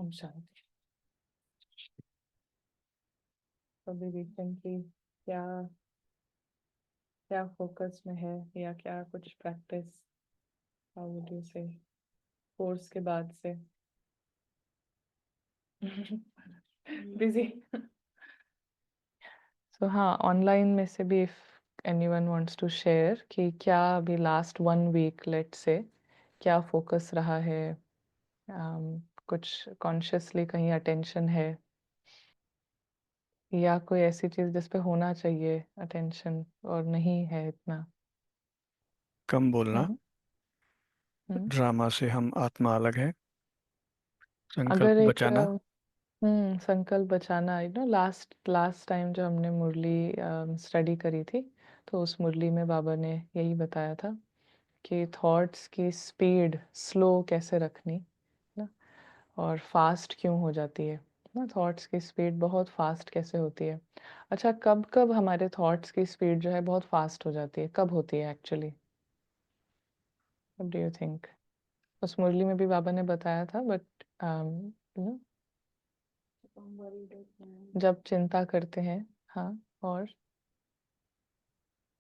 ओम शांति। अभी रिसेंटली क्या क्या फोकस में है या क्या कुछ प्रैक्टिस, हाउ वुड यू से, कोर्स के बाद से? बिजी। सो हाँ, ऑनलाइन में से भी if anyone wants to share कि क्या अभी लास्ट 1 वीक लेट से क्या फोकस रहा है, कुछ कॉन्शियसली कहीं अटेंशन है या कोई ऐसी चीज जिस पे होना चाहिए अटेंशन और नहीं है इतना। कम बोलना। हम्म हम्म। ड्रामा से हम आत्मा अलग है। संकल्प अगर एक बचाना। संकल्प बचाना, लास्ट लास्ट टाइम जो हमने मुरली स्टडी करी थी, तो उस मुरली में बाबा ने यही बताया था कि थॉट्स की स्पीड स्लो कैसे रखनी ना, और फास्ट क्यों हो जाती है ना, थॉट्स की स्पीड बहुत फास्ट कैसे होती है। अच्छा, कब कब हमारे थॉट्स की स्पीड जो है बहुत फास्ट हो जाती है, कब होती है actually? What do you think? उस मुरली में भी बाबा ने बताया था, बट यू नो जब चिंता करते हैं, हाँ, और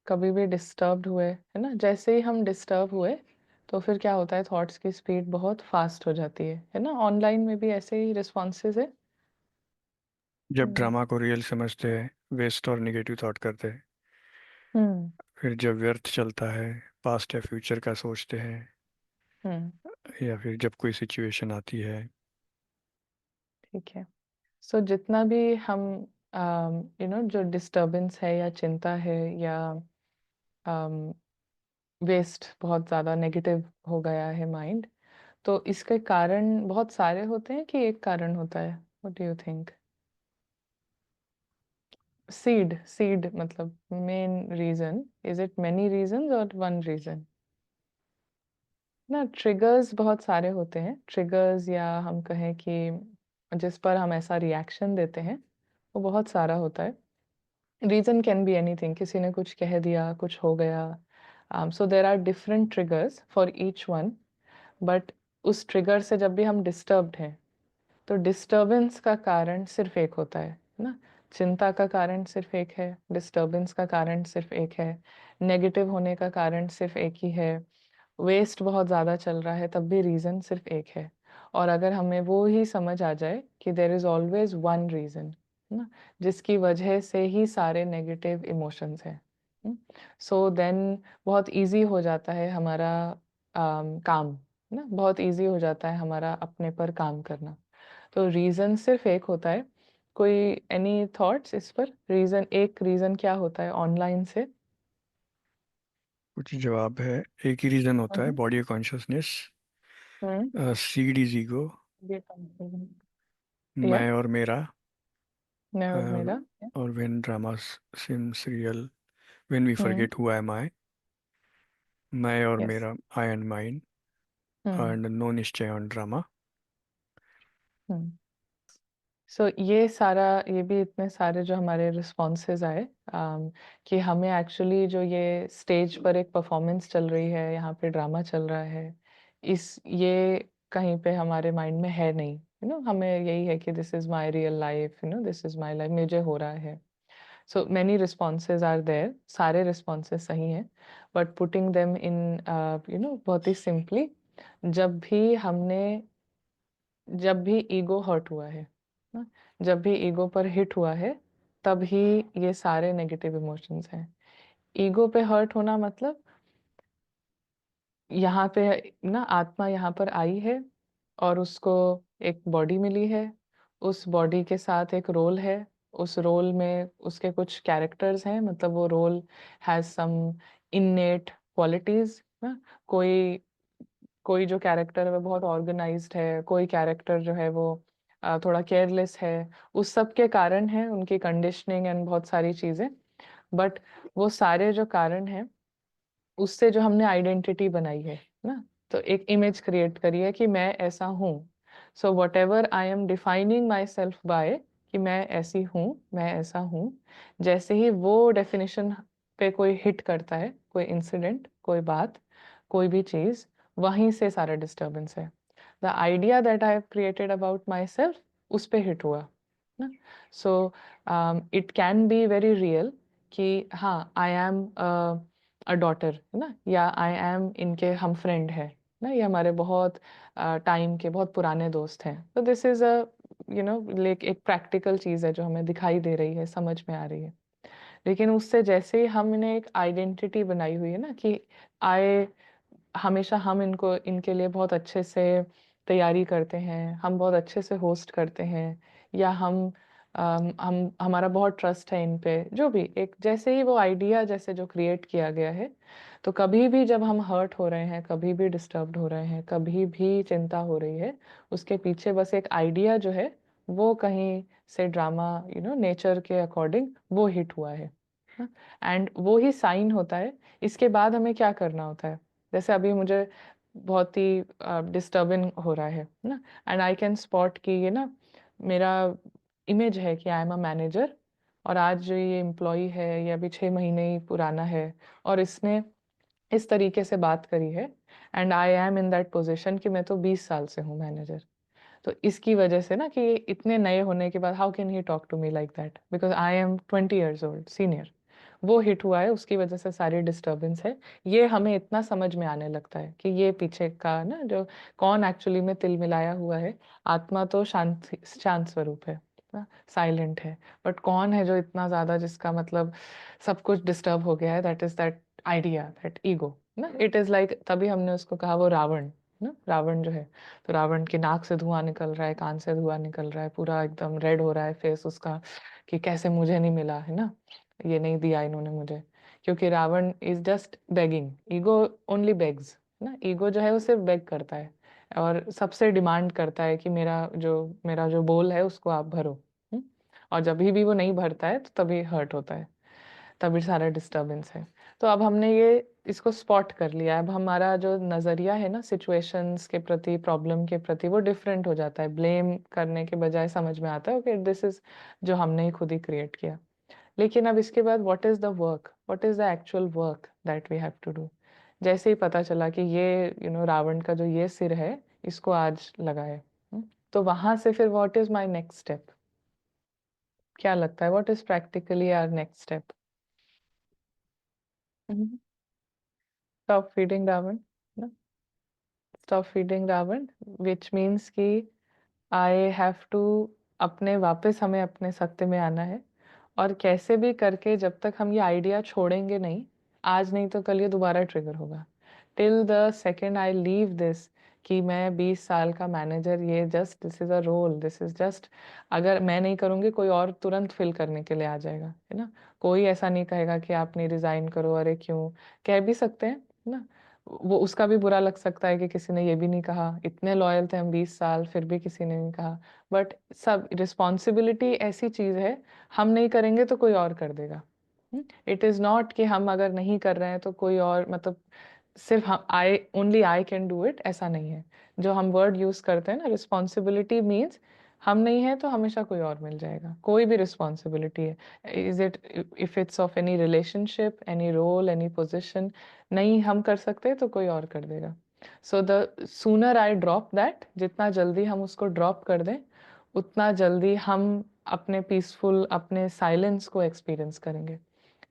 कभी भी डिस्टर्ब्ड हुए, है ना, जैसे ही हम डिस्टर्ब हुए तो फिर क्या होता है, थॉट्स की स्पीड बहुत फास्ट हो जाती है ना। ऑनलाइन में भी ऐसे ही रिस्पॉन्सेज है। जब हम्म ड्रामा को रियल समझते हैं, वेस्ट और निगेटिव थॉट करते हैं। हम्म फिर जब व्यर्थ चलता है, पास्ट या फ्यूचर का सोचते हैं। हम्म। या फिर जब कोई सिचुएशन आती है। ठीक है। सो जितना भी हम जो डिस्टरबेंस है या चिंता है या वेस्ट, बहुत ज़्यादा नेगेटिव हो गया है माइंड, तो इसके कारण बहुत सारे होते हैं कि एक कारण होता है? What do you think? Seed मतलब main reason, is it many reasons और वन रीजन? ना, ट्रिगर्स बहुत सारे होते हैं, ट्रिगर्स या हम कहें कि जिस पर हम ऐसा रिएक्शन देते हैं वो बहुत सारा होता है। रीजन कैन बी एनीथिंग, किसी ने कुछ कह दिया, कुछ हो गया। So there are different triggers for each one. But उस ट्रिगर से जब भी हम डिस्टर्ब्ड हैं, तो डिस्टरबेंस का कारण सिर्फ एक होता है ना। चिंता का कारण सिर्फ एक है, डिस्टरबेंस का कारण सिर्फ एक है, नेगेटिव होने का कारण सिर्फ एक ही है, वेस्ट बहुत ज़्यादा चल रहा है तब भी रीज़न सिर्फ एक है। और अगर हमें वो ही समझ आ जाए कि there is always one reason ना, जिसकी वजह से ही सारे नेगेटिव इमोशंस हैं, सो देन बहुत इजी हो जाता है हमारा काम ना, बहुत इजी हो जाता है हमारा अपने पर काम करना। तो रीज़न सिर्फ एक होता है। कोई एनी थॉट्स इस पर? रीज़न, एक रीज़न क्या होता है ऑनलाइन से? कुछ जवाब है। एक ही रीजन होता है, hmm body consciousness. Hmm. Seed is ego. ये कंफ्यूजन। या मैं और मेरा। मैं और और मेरा। और when drama seems real, when we hmm. Forget who am I. मैं और यस। मेरा, I and mine. Hmm and no निश्चय ऑन ड्रामा। हम्म। सो ये सारा, ये भी इतने सारे जो हमारे रिस्पॉन्सेज आए, कि हमें एक्चुअली जो ये स्टेज पर एक परफॉर्मेंस चल रही है, यहाँ पे ड्रामा चल रहा है, इस ये कहीं पे हमारे माइंड में है नहीं, हमें यही है कि this is my real life, this is my life, मुझे हो रहा है। So many responses are there, सारे रिस्पॉन्सेज सही हैं, बट पुटिंग देम इन बहुत ही सिंपली, जब भी हमने, जब भी ईगो हर्ट हुआ है ना, जब भी ईगो पर हिट हुआ है, तब ही ये सारे नेगेटिव इमोशंस हैं। ईगो पे हर्ट होना मतलब, यहाँ पे ना आत्मा यहाँ पर आई है और उसको एक बॉडी मिली है, उस बॉडी के साथ एक रोल है, उस रोल में उसके कुछ कैरेक्टर्स हैं, मतलब वो role has some innate qualities ना। कोई कोई जो कैरेक्टर है वो बहुत ऑर्गेनाइज्ड है, कोई कैरेक्टर जो है वो थोड़ा केयरलेस है। उस सब के कारण है उनकी कंडीशनिंग एंड बहुत सारी चीजें। बट वो सारे जो कारण हैं, उससे जो हमने आइडेंटिटी बनाई है ना, तो एक इमेज क्रिएट करी है कि मैं ऐसा हूँ। So whatever I am defining myself by, कि मैं ऐसी हूँ, मैं ऐसा हूँ, जैसे ही वो डेफिनेशन पे कोई हिट करता है, कोई इंसिडेंट, कोई बात, कोई भी चीज़, वहीं से सारा डिस्टरबेंस है। The idea that I have created about my self उस पे हिट हुआ ना. So it can be very real कि हाँ आई एम अ डॉटर है ना, या आई एम इनके हम फ्रेंड है ना, ये हमारे बहुत टाइम के बहुत पुराने दोस्त हैं. तो दिस इज अ लाइक एक प्रैक्टिकल चीज़ है जो हमें दिखाई दे रही है, समझ में आ रही है. लेकिन उससे जैसे ही हमने एक आइडेंटिटी बनाई हुई है ना कि आई हमेशा हम इनको इनके लिए बहुत अच्छे से तैयारी करते हैं, हम बहुत अच्छे से होस्ट करते हैं, या हम हमारा बहुत ट्रस्ट है इन पे, जो भी एक जैसे ही वो आइडिया जैसे जो क्रिएट किया गया है, तो कभी भी जब हम हर्ट हो रहे हैं, कभी भी डिस्टर्ब्ड हो रहे हैं, कभी भी चिंता हो रही है, उसके पीछे बस एक आइडिया जो है वो कहीं से ड्रामा नेचर के अकॉर्डिंग वो हिट हुआ है. एंड वो ही साइन होता है. इसके बाद हमें क्या करना होता है, जैसे अभी मुझे बहुत ही डिस्टर्बिंग हो रहा है ना, एंड आई कैन स्पॉट कि ये ना मेरा इमेज है कि आई एम अ मैनेजर, और आज जो ये एम्प्लॉय है ये अभी 6 महीने ही पुराना है, और इसने इस तरीके से बात करी है, and I am in that position कि मैं तो 20 साल से हूँ मैनेजर. तो इसकी वजह से ना कि ये इतने नए होने के बाद how can he talk to me like that because I am 20 years old senior. वो हिट हुआ है, उसकी वजह से सारी डिस्टरबेंस है. ये हमें इतना समझ में आने लगता है कि ये पीछे का ना जो कौन एक्चुअली में तिल मिलाया हुआ है. आत्मा तो शांत स्वरूप है, साइलेंट है, बट कौन है जो इतना ज्यादा जिसका मतलब सब कुछ डिस्टर्ब हो गया है, that is that idea, that ego ना. इट इज लाइक तभी हमने उसको कहा वो रावण ना. रावण जो है, तो रावण की नाक से धुआं निकल रहा है, कान से धुआं निकल रहा है, पूरा एकदम रेड हो रहा है फेस उसका कि कैसे मुझे नहीं मिला है ना, ये नहीं दिया इन्होंने मुझे. क्योंकि Ravan is just begging. Ego only begs ना. ईगो जो है वो सिर्फ बेग करता है और सबसे डिमांड करता है कि मेरा जो बोल है उसको आप भरो. हम्म? और जब भी वो नहीं भरता है तो तभी हर्ट होता है, तभी सारा डिस्टरबेंस है. तो अब हमने ये इसको स्पॉट कर लिया. अब हमारा जो नज़रिया है ना सिचुएशंस के प्रति, प्रॉब्लम के प्रति, वो डिफरेंट हो जाता है. ब्लेम करने के बजाय समझ में आता है ओके दिस इज जो हमने ही खुद ही क्रिएट किया. लेकिन अब इसके बाद what is the work, what is the actual work that we have to do. जैसे ही पता चला कि ये रावण का जो ये सिर है इसको आज लगाए, तो वहां से फिर what is my next step. क्या लगता है what is practically our next step. Stop feeding Ravan. Stop feeding Ravan which means कि आई हैव टू अपने वापस हमें अपने सत्य में आना है. और कैसे भी करके जब तक हम ये आइडिया छोड़ेंगे नहीं, आज नहीं तो कल ये दोबारा ट्रिगर होगा. Till the second I leave this कि मैं 20 साल का मैनेजर, ये just this is a role, this is just, अगर मैं नहीं करूँगी कोई और तुरंत फिल करने के लिए आ जाएगा है ना. कोई ऐसा नहीं कहेगा कि आप नहीं रिजाइन करो, अरे क्यों, कह भी सकते हैं ना. वो उसका भी बुरा लग सकता है कि किसी ने ये भी नहीं कहा, इतने लॉयल थे हम 20 साल फिर भी किसी ने नहीं कहा. बट सब रिस्पॉन्सिबिलिटी ऐसी चीज है, हम नहीं करेंगे तो कोई और कर देगा. इट इज नॉट कि हम अगर नहीं कर रहे हैं तो कोई और, मतलब सिर्फ हम आई कैन डू इट, ऐसा नहीं है. जो हम वर्ड यूज करते हैं ना रिस्पॉन्सिबिलिटी मीन्स हम नहीं है तो हमेशा कोई और मिल जाएगा. कोई भी रिस्पॉन्सिबिलिटी है, is it if it's of any relationship, any role, any position, नहीं हम कर सकते तो कोई और कर देगा. So the sooner I drop that, जितना जल्दी हम उसको ड्रॉप कर दें उतना जल्दी हम अपने पीसफुल, अपने साइलेंस को एक्सपीरियंस करेंगे.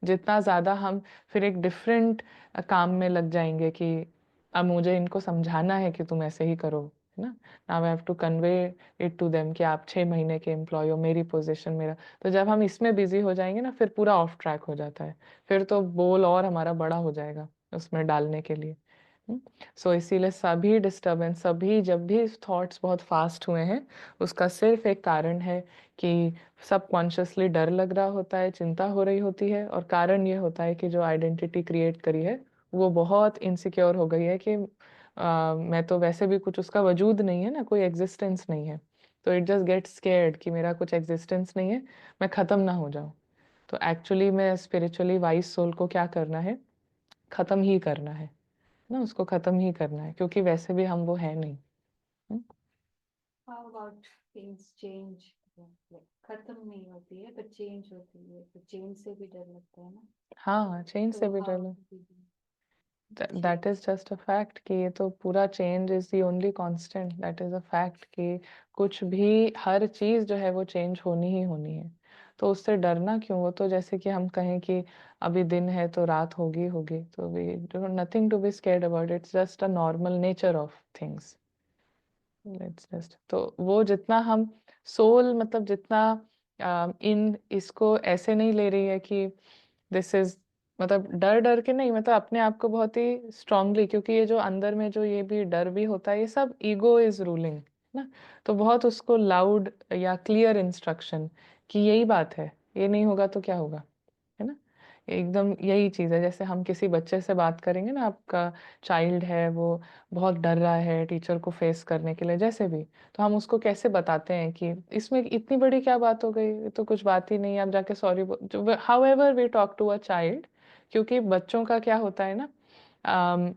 जितना ज़्यादा हम फिर एक डिफरेंट काम में लग जाएंगे कि अब मुझे इनको समझाना है कि तुम ऐसे ही करो है ना. Now I have to convey it to them कि आप 6 महीने के एम्प्लॉय हो, मेरी पोजीशन मेरा. तो जब हम इसमें बिजी हो जाएंगे ना फिर पूरा ऑफ ट्रैक हो जाता है. फिर तो बोल और हमारा बड़ा हो जाएगा उसमें डालने के लिए. सो इसीलिए सभी डिस्टरबेंस, सभी जब भी थॉट्स बहुत फास्ट हुए हैं उसका सिर्फ एक कारण है कि सबकॉन्शियसली डर लग रहा होता है, चिंता हो रही होती है, और कारण ये होता है कि जो आइडेंटिटी क्रिएट करी है वो बहुत इनसिक्योर हो गई है कि मैं तो वैसे भी कुछ, उसका वजूद नहीं है ना, कोई एग्जिस्टेंस नहीं है. तो इट जस्ट गेट स्केर्ड कि मेरा कुछ एग्जिस्टेंस नहीं है, मैं ख़त्म ना हो जाऊं. तो एक्चुअली में स्पिरिचुअली वाइज सोल को क्या करना है, ख़त्म ही करना है ना, उसको ख़त्म ही करना है क्योंकि वैसे भी हम वो है नहीं. हम्म? How about things change? Like, खत्म नहीं होती है पर चेंज होती है, तो चेंज से भी डर लगता है ना. हाँ चेंज से तो भी how डर. to do? That is just a fact कि ये तो पूरा change is the only constant, that is a fact कि कुछ भी, हर चीज जो है वो चेंज होनी ही होनी है। तो उससे डरना क्यों? वो तो जैसे कि हम कहें कि अभी दिन है तो रात होगी होगी, तो we nothing to be scared about, it's just a normal nature of things. Let's just, तो वो जितना हम सोल, मतलब जितना इन इसको ऐसे नहीं ले रही है कि दिस इज, मतलब डर डर के नहीं, मतलब अपने आप को बहुत ही स्ट्रांगली, क्योंकि ये जो अंदर में जो ये भी डर भी होता है, ये सब ईगो इज रूलिंग ना। तो बहुत उसको लाउड या क्लियर इंस्ट्रक्शन कि यही बात है, ये नहीं होगा तो क्या होगा, है ना। एकदम यही चीज़ है, जैसे हम किसी बच्चे से बात करेंगे ना, आपका चाइल्ड है वो बहुत डर रहा है टीचर को फेस करने के लिए जैसे भी, तो हम उसको कैसे बताते हैं कि इसमें इतनी बड़ी क्या बात हो गई, ये तो कुछ बात ही नहीं है, आप जाके sorry, however we talk to a child, क्योंकि बच्चों का क्या होता है ना, um,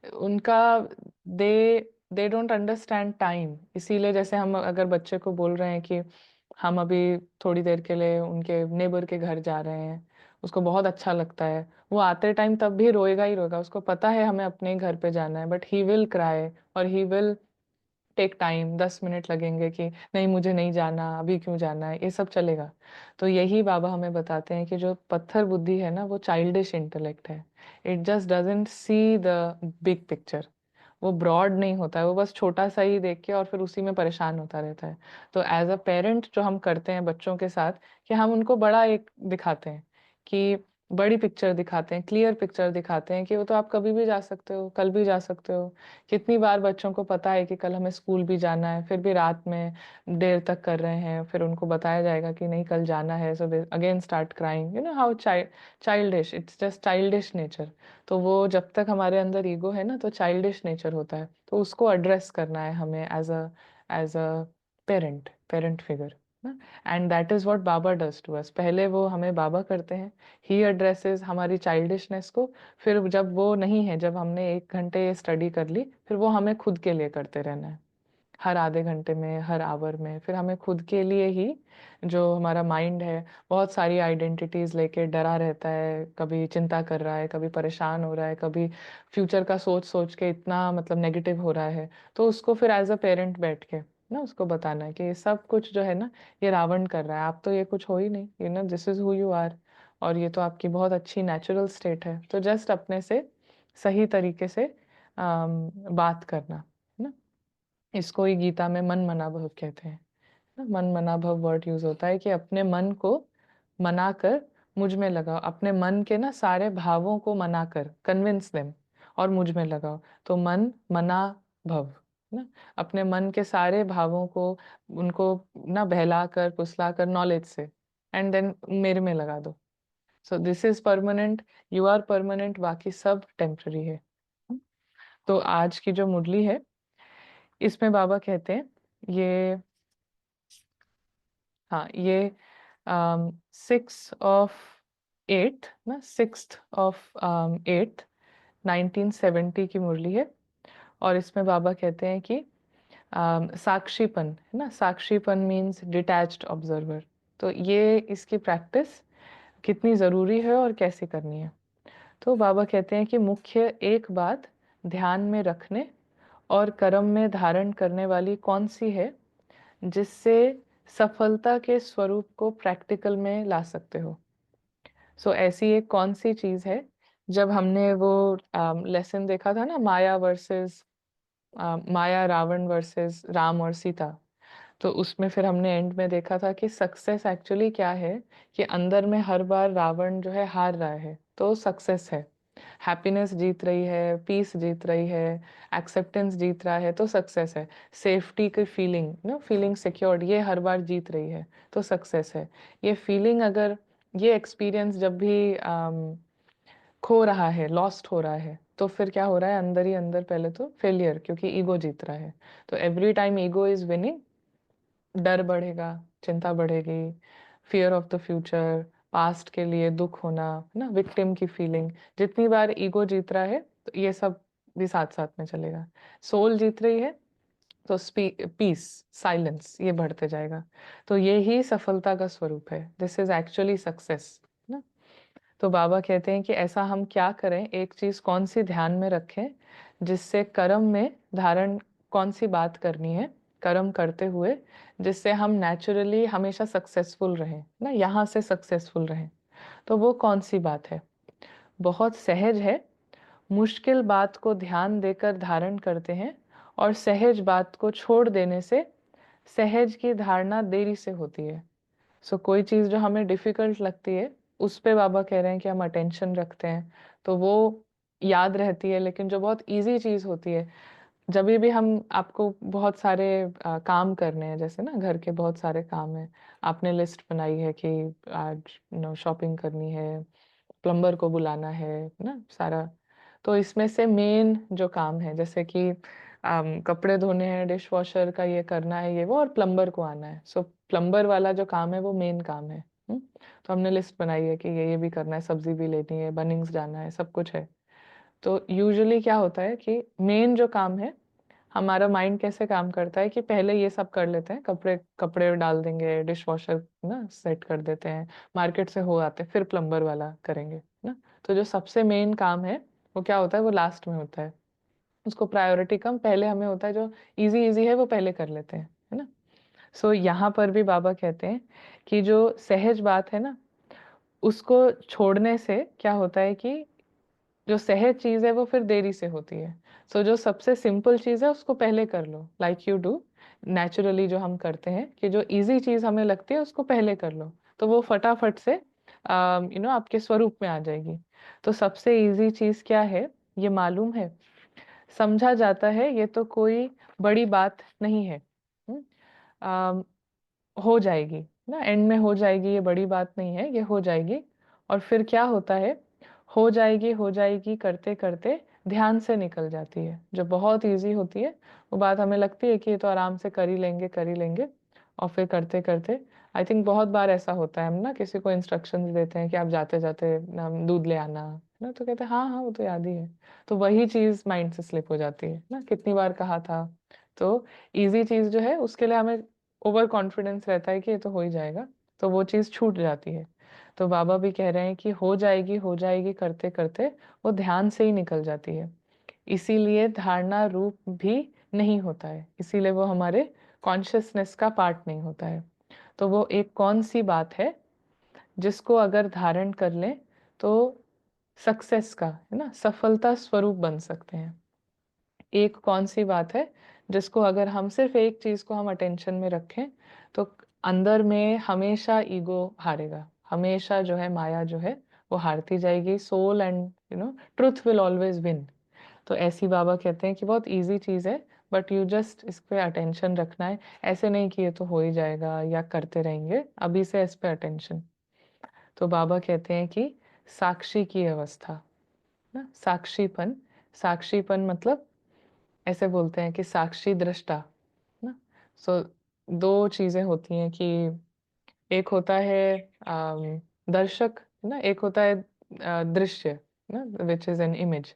उनका they they don't understand time, इसीलिए जैसे हम अगर बच्चे को बोल रहे हैं कि हम अभी थोड़ी देर के लिए उनके नेबर के घर जा रहे हैं, उसको बहुत अच्छा लगता है, वो आते टाइम तब भी रोएगा ही रोएगा, उसको पता है हमें अपने घर पे जाना है, बट ही विल क्राई और he will take time, 10 minute लगेंगे कि नहीं मुझे नहीं जाना, अभी क्यों जाना है, ये सब चलेगा। तो यही बाबा हमें बताते हैं कि जो पत्थर बुद्धि है ना, वो चाइल्डिश इंटेलेक्ट है, it just doesn't see the big picture, वो ब्रॉड नहीं होता है, वो बस छोटा सा ही देख के और फिर उसी में परेशान होता रहता है। तो एज अ पेरेंट जो हम करते हैं बच्चों के साथ, कि हम उनको बड़ा एक दिखाते हैं, कि बड़ी पिक्चर दिखाते हैं, क्लियर पिक्चर दिखाते हैं कि वो तो आप कभी भी जा सकते हो, कल भी जा सकते हो। कितनी बार बच्चों को पता है कि कल हमें स्कूल भी जाना है, फिर भी रात में देर तक कर रहे हैं, फिर उनको बताया जाएगा कि नहीं कल जाना है, so they again start crying, you know how childish, it's just childish nature. तो वो जब तक हमारे अंदर ईगो है ना, तो चाइल्डिश नेचर होता है, तो उसको एड्रेस करना है हमें एज अ पेरेंट फिगर ना। And that is what Baba does to us, पहले वो हमें बाबा करते हैं, ही एड्रेसेस हमारी चाइल्डिशनेस को, फिर जब वो नहीं है, जब हमने 1 घंटे स्टडी कर ली, फिर वो हमें खुद के लिए करते रहना है, हर आधे घंटे में, हर आवर में, फिर हमें खुद के लिए ही, जो हमारा माइंड है बहुत सारी आइडेंटिटीज लेके डरा रहता है, कभी चिंता कर रहा है, कभी परेशान हो रहा है, कभी फ्यूचर का सोच सोच के इतना मतलब नेगेटिव हो रहा है, तो उसको फिर एज अ पेरेंट बैठ के ना उसको बताना है कि ये सब कुछ जो है ना, ये रावण कर रहा है, आप तो ये कुछ हो ही नहीं, you know this is who you are, और ये तो आपकी बहुत अच्छी नेचुरल स्टेट है, तो जस्ट अपने से सही तरीके से बात करना, है ना। इसको ही गीता में मन मना भव कहते हैं ना, मन मना भव वर्ड यूज होता है कि अपने मन को मना कर मुझ में लगाओ, अपने मन के ना सारे भावों को मना कर कन्विंस देम और मुझ में लगाओ, तो मन मना भव ना, अपने मन के सारे भावों को, उनको ना बहला कर फुसला कर नॉलेज से, एंड देन मेरे में लगा दो। So this is permanent, you are permanent, बाकी सब टेम्पररी है। तो आज की जो मुरली है, इसमें बाबा कहते हैं, ये, हाँ ये 6/8 ना, 6/8 1970 की मुरली है, और इसमें बाबा कहते हैं कि साक्षीपन है ना, साक्षीपन मीन्स डिटैच्ड ऑब्जर्वर, तो ये इसकी प्रैक्टिस कितनी ज़रूरी है और कैसे करनी है। तो बाबा कहते हैं कि मुख्य एक बात ध्यान में रखने और कर्म में धारण करने वाली कौन सी है, जिससे सफलता के स्वरूप को प्रैक्टिकल में ला सकते हो। सो ऐसी एक कौन सी चीज है, जब हमने वो लेसन देखा था ना, माया वर्सेस माया, रावण वर्सेस राम और सीता, तो उसमें फिर हमने एंड में देखा था कि सक्सेस एक्चुअली क्या है, कि अंदर में हर बार रावण जो है हार रहा है तो सक्सेस है, हैप्पीनेस जीत रही है, पीस जीत रही है, एक्सेप्टेंस जीत रहा है तो सक्सेस है, सेफ्टी की फीलिंग नो, फीलिंग सिक्योर्ड, ये हर बार जीत रही है तो सक्सेस है। ये फीलिंग अगर, ये एक्सपीरियंस जब भी खो रहा है, लॉस्ट हो रहा है, तो फिर क्या हो रहा है, अंदर ही अंदर पहले तो फेलियर, क्योंकि ईगो जीत रहा है। तो every time ego is winning, डर बढ़ेगा, चिंता बढ़ेगी, fear of the future, past के लिए दुख होना, है ना, विक्टिम की फीलिंग, जितनी बार ईगो जीत रहा है तो ये सब भी साथ साथ में चलेगा। सोल जीत रही है तो पीस, साइलेंस, ये बढ़ते जाएगा, तो ये ही सफलता का स्वरूप है, दिस इज एक्चुअली सक्सेस ना। तो बाबा कहते हैं कि ऐसा हम क्या करें, एक चीज कौन सी ध्यान में रखें जिससे कर्म में धारण, कौन सी बात करनी है कर्म करते हुए जिससे हम नेचुरली हमेशा सक्सेसफुल रहें ना, यहाँ से सक्सेसफुल रहें। तो वो कौन सी बात है? बहुत सहज है, मुश्किल बात को ध्यान देकर धारण करते हैं और सहज बात को छोड़ देने से सहज की धारणा देरी से होती है। कोई चीज जो हमें डिफिकल्ट लगती है उस पे बाबा कह रहे हैं कि हम अटेंशन रखते हैं तो वो याद रहती है, लेकिन जो बहुत इजी चीज होती है, जब भी हम, आपको बहुत सारे काम करने हैं, जैसे ना घर के बहुत सारे काम हैं, आपने लिस्ट बनाई है कि आज शॉपिंग करनी है, प्लम्बर को बुलाना है ना सारा, तो इसमें से मेन जो काम है जैसे कि कपड़े धोने हैं, डिश वॉशर का ये करना है, ये वो, और प्लम्बर को आना है। प्लम्बर वाला जो काम है वो मेन काम है। तो हमने लिस्ट बनाई है कि ये भी करना है, सब्जी भी लेनी है, बनिंग्स जाना है, सब कुछ है। तो यूजुअली क्या होता है कि मेन जो काम है, हमारा माइंड कैसे काम करता है कि पहले ये सब कर लेते हैं, कपड़े कपड़े डाल देंगे, डिश वॉशर ना सेट कर देते हैं, मार्केट से हो आते हैं, फिर प्लम्बर वाला करेंगे ना। तो जो सबसे मेन काम है वो क्या होता है, वो लास्ट में होता है, उसको प्रायोरिटी कम, पहले हमें होता है जो इजी इजी है वो पहले कर लेते हैं, है ना। यहाँ पर भी बाबा कहते हैं कि जो सहज बात है ना, उसको छोड़ने से क्या होता है कि जो सहज चीज है वो फिर देरी से होती है। जो सबसे सिंपल चीज है उसको पहले कर लो, लाइक यू डू नेचुरली, जो हम करते हैं कि जो इजी चीज हमें लगती है उसको पहले कर लो, तो वो फटाफट से आपके स्वरूप में आ जाएगी। तो सबसे इजी चीज क्या है ये मालूम है, समझा जाता है ये तो कोई बड़ी बात नहीं है, हो जाएगी ना, एंड में हो जाएगी, ये बड़ी बात नहीं है, ये हो जाएगी। और फिर क्या होता है, हो जाएगी करते करते ध्यान से निकल जाती है, जो बहुत इजी होती है वो बात हमें लगती है कि ये तो आराम से कर ही लेंगे, और फिर करते करते, आई थिंक बहुत बार ऐसा होता है, हम ना किसी को इंस्ट्रक्शंस देते हैं कि आप जाते जाते दूध ले आना ना, तो कहते हैं हाँ हाँ वो तो याद ही है, तो वही चीज माइंड से स्लिप हो जाती है ना, कितनी बार कहा था। तो इजी चीज जो है उसके लिए हमें ओवर कॉन्फिडेंस रहता है कि ये तो हो ही जाएगा, तो वो चीज़ छूट जाती है। तो बाबा भी कह रहे हैं कि हो जाएगी करते करते वो ध्यान से ही निकल जाती है, इसीलिए धारणा रूप भी नहीं होता है, इसीलिए वो हमारे कॉन्शियसनेस का पार्ट नहीं होता है। तो वो एक कौन सी बात है जिसको अगर धारण कर लें तो सक्सेस का, है ना, सफलता स्वरूप बन सकते हैं। एक कौन सी बात है जिसको अगर हम सिर्फ एक चीज को हम अटेंशन में रखें तो अंदर में हमेशा ईगो हारेगा, हमेशा जो है माया जो है वो हारती जाएगी, soul and truth will always win. तो ऐसी बाबा कहते हैं कि बहुत इजी चीज है, बट यू जस्ट इस पे अटेंशन रखना है, ऐसे नहीं कि ये तो हो ही जाएगा या करते रहेंगे, अभी से इस पे अटेंशन। तो बाबा कहते हैं कि साक्षी की अवस्था ना, साक्षीपन, साक्षीपन मतलब ऐसे बोलते हैं कि साक्षी दृष्टा ना। सो दो चीजें होती हैं कि एक होता है दर्शक ना, एक होता है दृश्य ना, विच इज एन इमेज।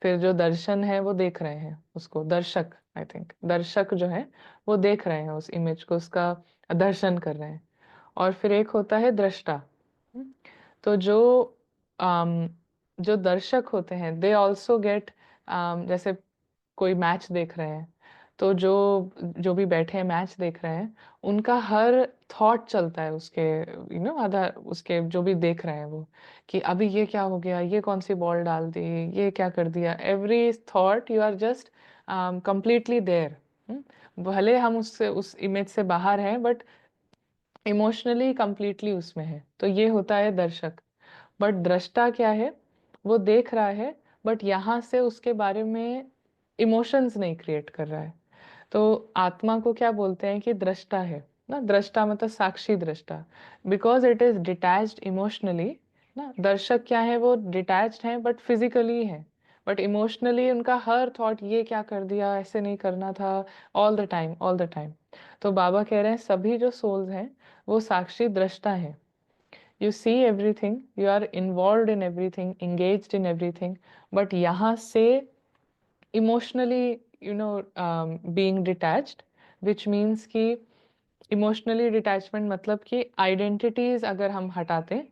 फिर जो दर्शन है वो देख रहे हैं उसको, दर्शक, आई थिंक दर्शक जो है वो देख रहे हैं उस इमेज को, उसका दर्शन कर रहे हैं। और फिर एक होता है दृष्टा। तो अम, जो दर्शक होते हैं दे ऑल्सो गेट, जैसे कोई मैच देख रहे हैं, तो जो जो भी बैठे हैं मैच देख रहे हैं, उनका हर थॉट चलता है उसके, आधा उसके जो भी देख रहे हैं वो, कि अभी ये क्या हो गया, ये कौन सी बॉल डाल दी, ये क्या कर दिया, every thought you are just completely there. भले हम उससे उस इमेज से बाहर हैं बट इमोशनली कंप्लीटली उसमें है, तो ये होता है दर्शक। बट दृष्टा क्या है, वो देख रहा है बट यहाँ से उसके बारे में इमोशंस नहीं क्रिएट कर रहा है। तो आत्मा को क्या बोलते हैं कि दृष्टा है ना, दृष्टा मतलब साक्षी दृष्टा, because it is detached emotionally ना। दर्शक क्या है, वो डिटैच्ड है बट फिजिकली है, बट इमोशनली उनका हर थॉट ये क्या कर दिया, ऐसे नहीं करना था, all the time all the time. तो बाबा कह रहे हैं सभी जो सोल्स हैं वो साक्षी दृष्टा है, you see everything, you are involved in everything, engaged in everything, but यहाँ से emotionally, being detached, which means कि इमोशनली डिटैचमेंट मतलब कि आइडेंटिटीज अगर हम हटाते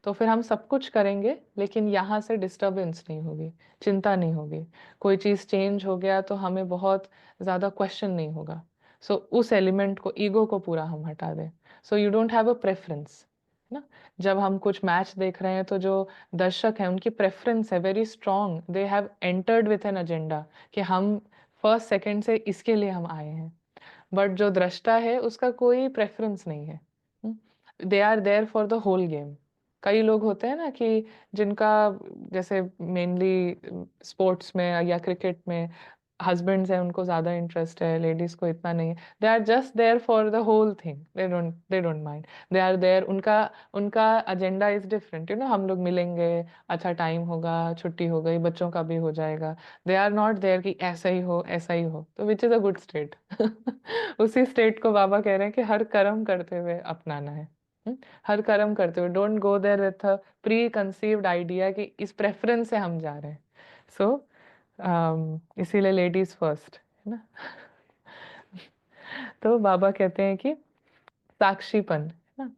तो फिर हम सब कुछ करेंगे लेकिन यहाँ से डिस्टरबेंस नहीं होगी, चिंता नहीं होगी। कोई चीज़ चेंज हो गया तो हमें बहुत ज़्यादा क्वेश्चन नहीं होगा। सो उस एलिमेंट को, ईगो को पूरा हम हटा दें। So you don't have a preference ना। जब हम कुछ मैच देख रहे हैं तो जो दर्शक हैं उनकी प्रेफरेंस है very strong, they have entered with an agenda कि हम फर्स्ट सेकंड से इसके लिए हम आए हैं। बट जो दृष्टा है उसका कोई प्रेफरेंस नहीं है, they are there for the whole game. कई लोग होते हैं ना कि जिनका, जैसे मेनली स्पोर्ट्स में या क्रिकेट में हस्बैंड्स हैं, उनको ज़्यादा इंटरेस्ट है, लेडीज को इतना नहीं है। They are just there for the whole thing, they don't mind, they are there. उनका उनका एजेंडा इज डिफरेंट, हम लोग मिलेंगे, अच्छा टाइम होगा, छुट्टी हो गई, बच्चों का भी हो जाएगा। दे आर नॉट देयर कि ऐसा ही हो ऐसा ही हो, तो which is a good state. उसी स्टेट को बाबा कह रहे हैं कि हर कर्म करते हुए अपनाना है। हर कर्म करते हुए, don't go there with a preconceived idea कि इस प्रेफरेंस से हम जा रहे हैं। सो इसीलिए लेडीज फर्स्ट है ना। तो बाबा कहते हैं कि साक्षीपन है ना।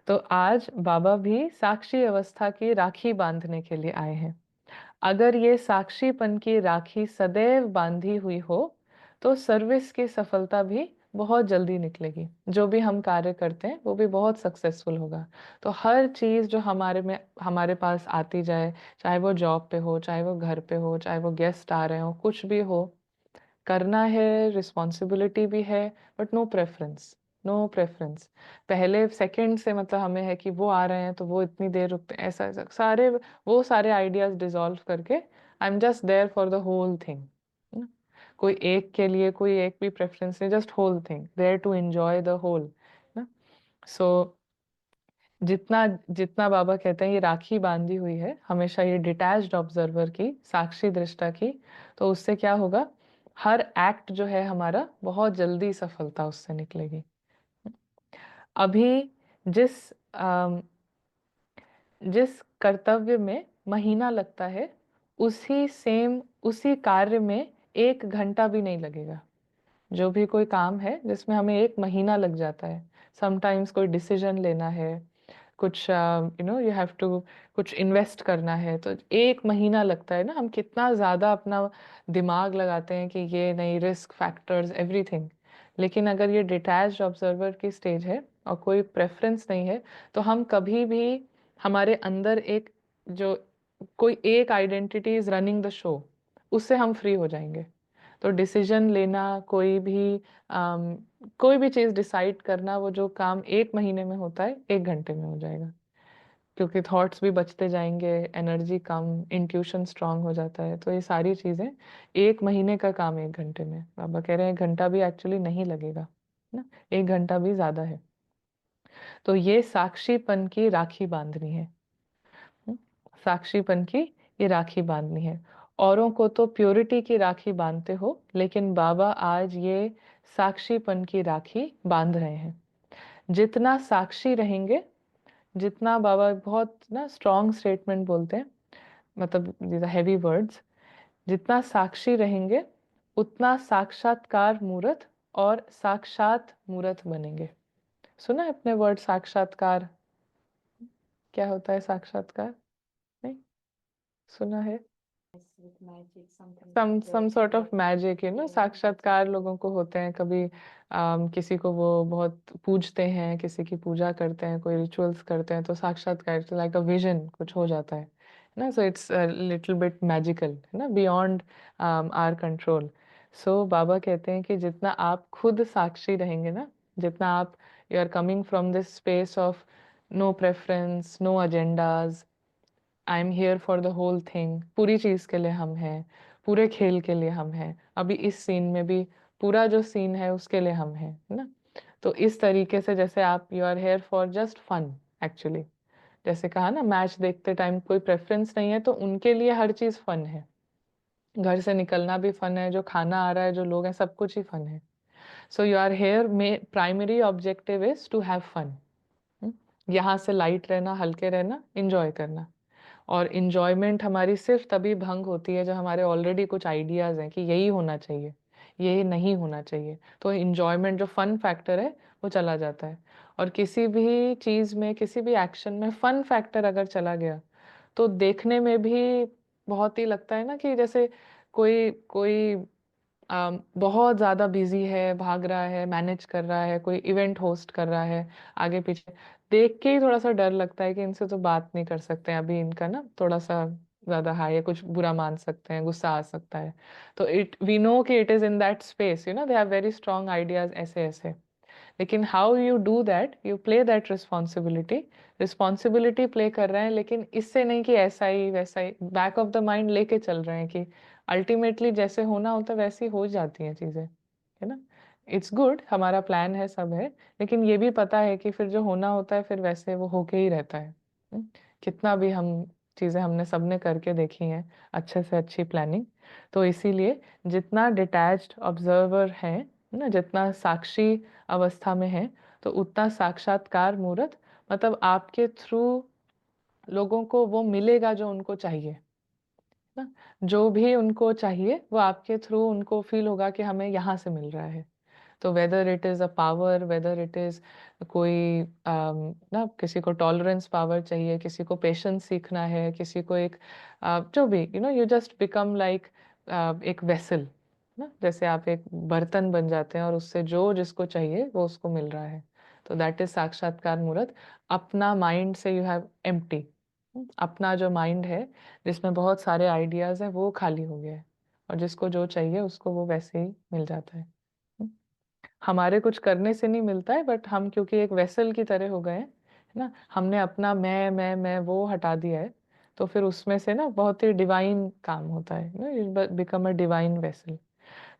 तो आज बाबा भी साक्षी अवस्था की राखी बांधने के लिए आए हैं। अगर ये साक्षीपन की राखी सदैव बांधी हुई हो तो सर्विस की सफलता भी बहुत जल्दी निकलेगी। जो भी हम कार्य करते हैं वो भी बहुत सक्सेसफुल होगा। तो हर चीज़ जो हमारे पास आती जाए, चाहे वो जॉब पे हो, चाहे वो घर पे हो, चाहे वो गेस्ट आ रहे हो, कुछ भी हो, करना है, रिस्पॉन्सिबिलिटी भी है, but no preference, no preference. पहले सेकंड से मतलब हमें है कि वो आ रहे हैं तो वो इतनी देर रुकते हैं, ऐसा ऐसा सारे वो सारे आइडियाज डिसॉल्व करके I am just there for the whole thing. कोई एक के लिए कोई एक भी प्रेफरेंस नहीं, just whole thing, there to enjoy the whole ना। सो जितना जितना बाबा कहते हैं ये राखी बांधी हुई है हमेशा ये डिटैच्ड ऑब्जर्वर की, साक्षी दृष्टा की, तो उससे क्या होगा, हर एक्ट जो है हमारा बहुत जल्दी सफलता उससे निकलेगी। अभी जिस जिस कर्तव्य में महीना लगता है उसी कार्य में 1 घंटा भी नहीं लगेगा। जो भी कोई काम है जिसमें हमें 1 महीना लग जाता है, समटाइम्स कोई डिसीजन लेना है, कुछ यू हैव टू कुछ इन्वेस्ट करना है, तो 1 महीना लगता है ना। हम कितना ज़्यादा अपना दिमाग लगाते हैं कि ये नहीं, रिस्क फैक्टर्स एवरीथिंग। लेकिन अगर ये डिटैच्ड ऑब्जर्वर की स्टेज है और कोई प्रेफरेंस नहीं है, तो हम कभी भी, हमारे अंदर एक जो कोई एक identity is running the show, उससे हम फ्री हो जाएंगे। तो डिसीजन लेना, कोई भी चीज़ डिसाइड करना, वो जो काम 1 महीने में होता है 1 घंटे में हो जाएगा। क्योंकि थॉट्स भी बचते जाएंगे, एनर्जी कम, इंट्यूशन स्ट्रांग हो जाता है। तो ये सारी चीज़ें 1 महीने का काम 1 घंटे में, बाबा कह रहे हैं 1 घंटा भी एक्चुअली नहीं लगेगा ना, 1 घंटा भी ज़्यादा है। तो ये साक्षीपन की राखी बांधनी है। हम्म, साक्षीपन की ये राखी बांधनी है। औरों को तो प्योरिटी की राखी बांधते हो, लेकिन बाबा आज ये साक्षीपन की राखी बांध रहे हैं। जितना साक्षी रहेंगे, जितना, बाबा बहुत ना स्ट्रॉन्ग स्टेटमेंट बोलते हैं, मतलब these are heavy वर्ड्स, जितना साक्षी रहेंगे उतना साक्षात्कार मूर्त और साक्षात मूर्त बनेंगे। सुना है अपने वर्ड साक्षात्कार? क्या होता है साक्षात्कार? नहीं सुना है? with magic, something some like some that. Sort of Like, magic, साक्षात्कार लोगों को होते हैं कभी। किसी को वो बहुत पूजते हैं, किसी की पूजा करते हैं, कोई रिचुअल्स करते हैं, तो साक्षात्कार लाइक अ विजन कुछ हो जाता है ना। So it's little bit magical है ना, बियॉन्ड आवर कंट्रोल। सो बाबा कहते हैं कि जितना आप खुद साक्षी रहेंगे ना, जितना आप, you are coming from this space of no preference, no agendas, I am here for the whole thing, पूरी चीज़ के लिए हम हैं, पूरे खेल के लिए हम हैं, अभी इस सीन में भी पूरा जो सीन है उसके लिए हम हैं, है ना। तो इस तरीके से, जैसे आप, you are here for just fun actually. जैसे कहा ना, मैच देखते टाइम कोई प्रेफरेंस नहीं है तो उनके लिए हर चीज़ फन है। घर से निकलना भी फन है, जो खाना आ रहा है, जो लोग हैं, सब कुछ ही फन है। सो यू आर हेयर में primary objective is to have fun. यहाँ से लाइट रहना, हल्के रहना, इंजॉय करना। और इन्जॉयमेंट हमारी सिर्फ तभी भंग होती है जब हमारे ऑलरेडी कुछ आइडियाज़ हैं कि यही होना चाहिए, ये नहीं होना चाहिए, तो इंजॉयमेंट जो फन फैक्टर है वो चला जाता है। और किसी भी चीज़ में, किसी भी एक्शन में फन फैक्टर अगर चला गया तो देखने में भी बहुत ही लगता है ना कि जैसे कोई कोई बहुत ज़्यादा बिजी है, भाग रहा है, मैनेज कर रहा है, कोई इवेंट होस्ट कर रहा है, आगे पीछे देख के ही थोड़ा सा डर लगता है कि इनसे तो बात नहीं कर सकते हैं अभी, इनका ना थोड़ा सा ज़्यादा हाई है, कुछ बुरा मान सकते हैं, गुस्सा आ सकता है। तो इट वी नो कि it is in that space, you know they have very strong ideas, ऐसे ऐसे। लेकिन how you do that, you play that responsibility, responsibility play कर रहे हैं, लेकिन इससे नहीं कि ऐसा ही वैसा ही, बैक ऑफ द माइंड लेके चल रहे हैं कि अल्टीमेटली जैसे होना होता है वैसी हो जाती हैं चीज़ें, है ना। इट्स गुड, हमारा प्लान है, सब है, लेकिन ये भी पता है कि फिर जो होना होता है फिर वैसे वो होके ही रहता है। हम्म? कितना भी हम चीज़ें हमने सबने करके देखी हैं, अच्छे से अच्छी प्लानिंग। तो इसीलिए जितना डिटैच्ड ऑब्जर्वर है ना, जितना साक्षी अवस्था में है, तो उतना साक्षात्कार मूर्त, मतलब आपके थ्रू लोगों को वो मिलेगा जो उनको चाहिए ना। जो भी उनको चाहिए वो आपके थ्रू उनको फील होगा कि हमें यहाँ से मिल रहा है। तो whether it is a power, whether it is कोई ना, किसी को टॉलरेंस पावर चाहिए, किसी को पेशेंस सीखना है, किसी को एक जो भी, you know, you just become like एक वेसल ना, जैसे आप एक बर्तन बन जाते हैं और उससे जो जिसको चाहिए वो उसको मिल रहा है। तो दैट इज साक्षात्कार मूर्त। अपना माइंड से यू हैव एम्प्टी, अपना जो माइंड है जिसमें बहुत सारे आइडियाज हैं वो खाली हो गया है, और जिसको जो चाहिए उसको वो वैसे ही मिल जाता है। हमारे कुछ करने से नहीं मिलता है, बट हम क्योंकि एक वेसल की तरह हो गए हैं, है ना, हमने अपना मैं वो हटा दिया है, तो फिर उसमें से ना बहुत ही डिवाइन काम होता है ना, you become a divine vessel.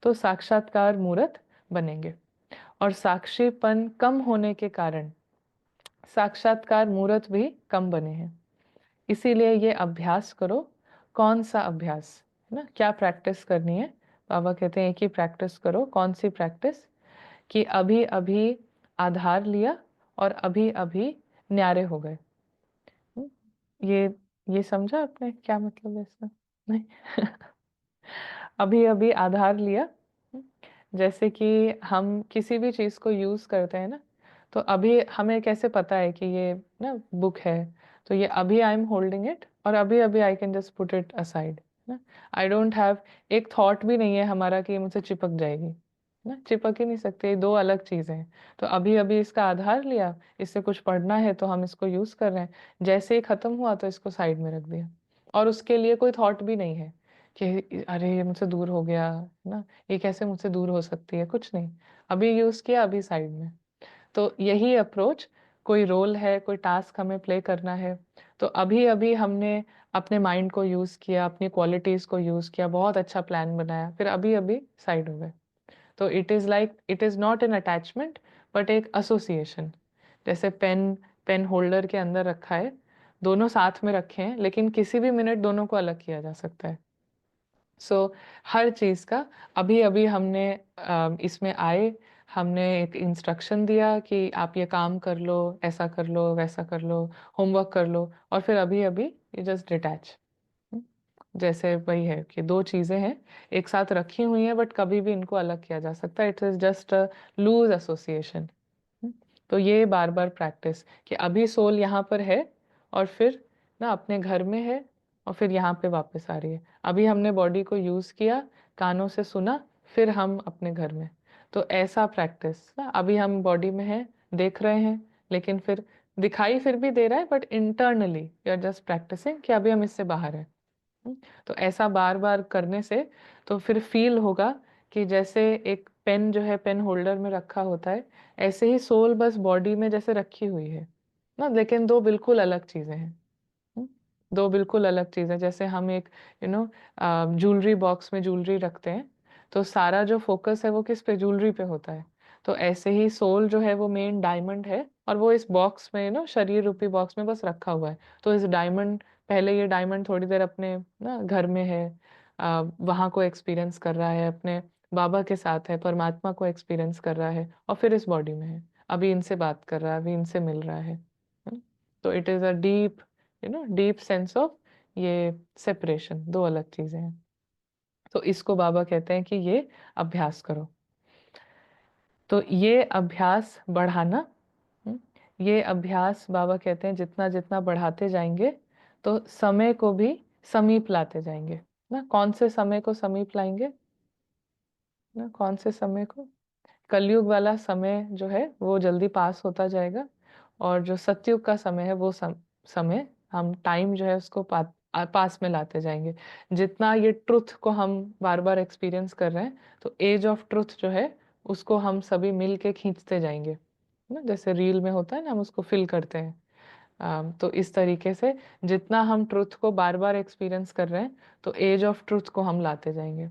तो साक्षात्कार मूर्त बनेंगे। और साक्षीपन कम होने के कारण साक्षात्कार मूर्त भी कम बने हैं। इसीलिए ये अभ्यास करो। कौन सा अभ्यास, है ना, क्या प्रैक्टिस करनी है? बाबा कहते हैं एक ही प्रैक्टिस करो। कौन सी प्रैक्टिस? कि अभी अभी आधार लिया और अभी अभी न्यारे हो गए। हम्म, ये समझा आपने क्या मतलब है इसका? नहीं। अभी अभी आधार लिया। जैसे कि हम किसी भी चीज को यूज करते हैं ना, तो अभी हमें कैसे पता है कि ये ना बुक है, तो ये अभी आई एम होल्डिंग इट और अभी अभी I can just put it aside ना। आई डोंट हैव, एक थॉट भी नहीं है हमारा कि ये मुझसे चिपक जाएगी ना, चिपक ही नहीं सकते, ये दो अलग चीजें हैं। तो अभी अभी इसका आधार लिया, इससे कुछ पढ़ना है तो हम इसको यूज कर रहे हैं, जैसे ही खत्म हुआ तो इसको साइड में रख दिया, और उसके लिए कोई थॉट भी नहीं है कि अरे ये मुझसे दूर हो गया, है ना, ये कैसे मुझसे दूर हो सकती है, कुछ नहीं, अभी यूज किया, अभी साइड में। तो यही अप्रोच, कोई रोल है, कोई टास्क हमें प्ले करना है, तो अभी अभी हमने अपने माइंड को यूज किया, अपनी क्वालिटीज को यूज किया, बहुत अच्छा प्लान बनाया, फिर अभी अभी साइड हो गए। तो it is like, it is not an attachment but एक एसोसिएशन। जैसे पेन, पेन होल्डर के अंदर रखा है, दोनों साथ में रखे हैं, लेकिन किसी भी मिनट दोनों को अलग किया जा सकता है। सो हर चीज़ का अभी अभी हमने इसमें आए, हमने एक इंस्ट्रक्शन दिया कि आप ये काम कर लो, ऐसा कर लो, वैसा कर लो, होमवर्क कर लो, और फिर अभी अभी ये जस्ट डिटैच। जैसे वही है कि दो चीज़ें हैं एक साथ रखी हुई हैं, बट कभी भी इनको अलग किया जा सकता है, it is just a loose association. तो ये बार बार प्रैक्टिस कि अभी सोल यहाँ पर है और फिर ना अपने घर में है, और फिर यहाँ पे वापस आ रही है। अभी हमने बॉडी को यूज किया, कानों से सुना, फिर हम अपने घर में। तो ऐसा प्रैक्टिस ना, अभी हम बॉडी में है, देख रहे हैं, लेकिन फिर दिखाई फिर भी दे रहा है, but internally you are just practising कि अभी हम इससे बाहर हैं। तो ऐसा बार बार करने से तो फिर फील होगा कि जैसे एक पेन जो है पेन होल्डर में रखा होता है, ऐसे ही सोल बस बॉडी में जैसे रखी हुई है ना, लेकिन दो बिल्कुल अलग चीजें हैं। हम्म, दो बिल्कुल अलग चीजें, जैसे हम एक यू नो ज्वेलरी बॉक्स में ज्वेलरी रखते हैं, तो सारा जो फोकस है वो किस पे, ज्वेलरी पे होता है। तो ऐसे ही सोल जो है वो मेन डायमंड है, और वो इस बॉक्स में, शरीर रूपी बॉक्स में बस रखा हुआ है। तो इस डायमंड, पहले ये डायमंड थोड़ी देर अपने ना घर में है, वहाँ को एक्सपीरियंस कर रहा है, अपने बाबा के साथ है, परमात्मा को एक्सपीरियंस कर रहा है, और फिर इस बॉडी में है, अभी इनसे बात कर रहा है, अभी इनसे मिल रहा है। तो it is a deep, deep sense of ये सेपरेशन, दो अलग चीजें हैं। तो इसको बाबा कहते हैं कि ये अभ्यास करो। तो ये अभ्यास बढ़ाना, हम्म, ये अभ्यास बाबा कहते हैं जितना जितना बढ़ाते जाएंगे तो समय को भी समीप लाते जाएंगे ना। कौन से समय को समीप लाएंगे ना, कौन से समय को? कलयुग वाला समय जो है वो जल्दी पास होता जाएगा, और जो सतयुग का समय है वो समय हम टाइम जो है उसको पास में लाते जाएंगे। जितना ये ट्रुथ को हम बार बार एक्सपीरियंस कर रहे हैं, तो एज ऑफ ट्रुथ जो है उसको हम सभी मिल के खींचते जाएंगे ना। जैसे रील में होता है ना, हम उसको फिल करते हैं। तो इस तरीके से जितना हम ट्रुथ को बार बार एक्सपीरियंस कर रहे हैं, तो एज ऑफ ट्रुथ को हम लाते जाएंगे।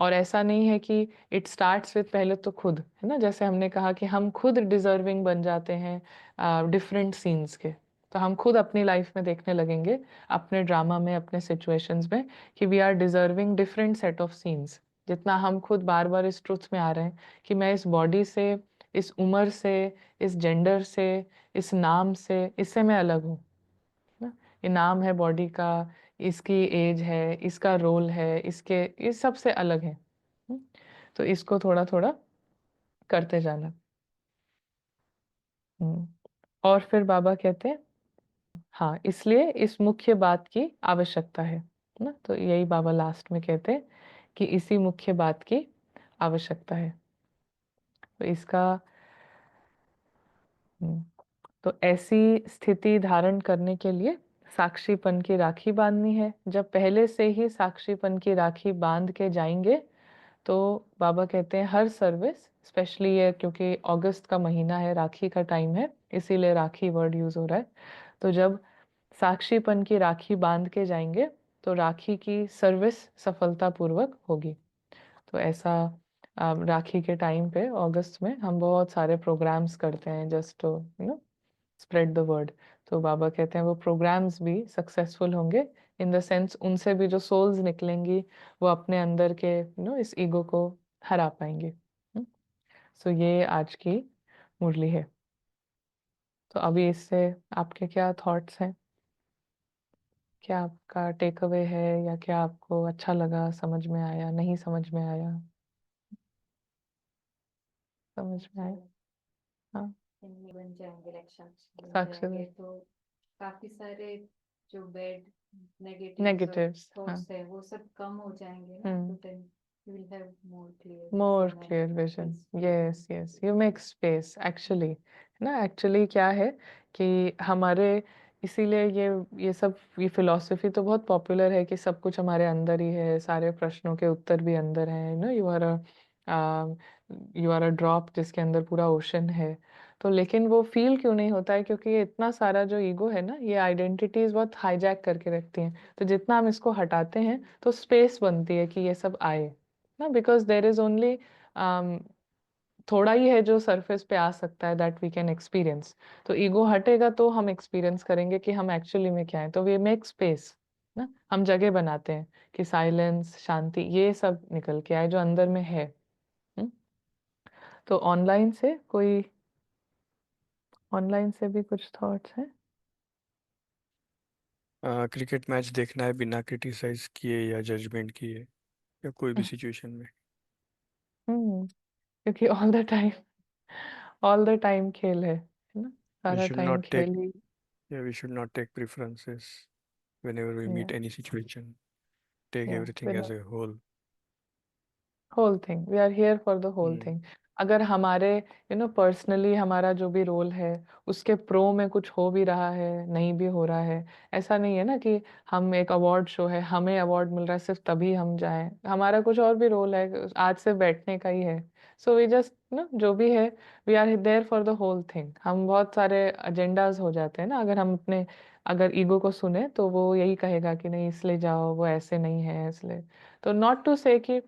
और ऐसा नहीं है कि इट स्टार्ट्स विद पहले तो खुद, है ना। जैसे हमने कहा कि हम खुद डिजर्विंग बन जाते हैं डिफरेंट सीन्स के। तो हम खुद अपनी लाइफ में देखने लगेंगे, अपने ड्रामा में, अपने सिचुएशंस में, कि we are deserving different set of scenes. जितना हम खुद बार बार इस ट्रुथ में आ रहे हैं कि मैं इस बॉडी से, इस उम्र से, इस जेंडर से, इस नाम से, इससे मैं अलग हूँ ना। ये नाम है बॉडी का, इसकी एज है, इसका रोल है, इसके इस सब से अलग है। हम्म, तो इसको थोड़ा थोड़ा करते जाना। हम्म, और फिर बाबा कहते हैं हाँ, इसलिए इस मुख्य बात की आवश्यकता है ना। तो यही बाबा लास्ट में कहते हैं कि इसी मुख्य बात की आवश्यकता है। तो इसका हम्म, तो ऐसी स्थिति धारण करने के लिए साक्षीपन की राखी बांधनी है। जब पहले से ही साक्षीपन की राखी बांध के जाएंगे, तो बाबा कहते हैं हर सर्विस, स्पेशली ये क्योंकि अगस्त का महीना है, राखी का टाइम है, इसीलिए राखी वर्ड यूज हो रहा है। तो जब साक्षीपन की राखी बांध के जाएंगे, तो राखी की सर्विस सफलतापूर्वक होगी। तो ऐसा राखी के टाइम पे अगस्त में हम बहुत सारे प्रोग्राम्स करते हैं, just to spread the word. तो बाबा कहते हैं वो प्रोग्राम्स भी सक्सेसफुल होंगे, इन द सेंस उनसे भी जो सोल्स निकलेंगी वो अपने अंदर के इस ईगो को हरा पाएंगे। सो ये आज की मुरली है। तो अभी इससे आपके क्या थॉट्स हैं? क्या आपका टेक अवे है, या क्या आपको अच्छा लगा, समझ में आया, नहीं समझ में आया? समझ में अच्छा, आया? हाँ, इनमें बन जाएंगे, इलेक्शंस बन साक्षी। जाएंगे तो काफी सारे जो बैड नेगेटिव्स और नेगेटिव्स, हाँ। थॉट्स है वो सब कम हो जाएंगे ना, तो hmm, then you will have more clear more vision and clear vision. Peaceful. Yes yes, you make space actually, है ना। एक्चुअली क्या है कि हमारे, इसीलिए ये सब, ये फिलॉसफी तो बहुत पॉपुलर है कि सब कुछ हमारे अंदर ही है, सारे प्रश्नों के उत्तर भी अंदर हैं, यू आर अ ड्रॉप जिसके अंदर पूरा ओशन है। तो लेकिन वो फील क्यों नहीं होता है? क्योंकि ये इतना सारा जो ईगो है ना, ये आइडेंटिटीज बहुत हाईजैक करके रखती हैं। तो जितना हम इसको हटाते हैं, तो स्पेस बनती है कि ये सब आए ना। बिकॉज देर इज ओनली थोड़ा ही है जो सरफेस पे आ सकता है, दैट वी कैन एक्सपीरियंस। तो ईगो हटेगा तो हम एक्सपीरियंस करेंगे कि हम एक्चुअली में क्या है। तो वी मेक स्पेस ना, हम जगह बनाते हैं कि साइलेंस, शांति, ये सब निकल के आए जो अंदर में है। हम्म? तो ऑनलाइन से भी कुछ थॉट्स हैं? क्रिकेट मैच देखना है बिना क्रिटिसाइज किए या जजमेंट किए, या कोई भी सिचुएशन में। हम्म, क्योंकि ऑल द टाइम खेल है ना। वी सारा शुड टाइम नॉट टेक खेल ही। या we should not take preferences whenever we meet any situation. Take या everything as a whole. Whole thing, we are here for the whole Hmm. Thing. अगर हमारे पर्सनली हमारा जो भी रोल है, उसके प्रो में कुछ हो भी रहा है, नहीं भी हो रहा है, ऐसा नहीं है ना कि हम एक अवार्ड शो है, हमें अवार्ड मिल रहा है सिर्फ तभी हम जाएं। हमारा कुछ और भी रोल है, आज से बैठने का ही है। सो वी जस्ट ना, जो भी है, we are there for the whole thing. हम बहुत सारे एजेंडाज हो जाते हैं ना, अगर ईगो को सुने तो वो यही कहेगा कि नहीं इसलिए जाओ, वो ऐसे नहीं है इसलिए। तो नॉट टू से कि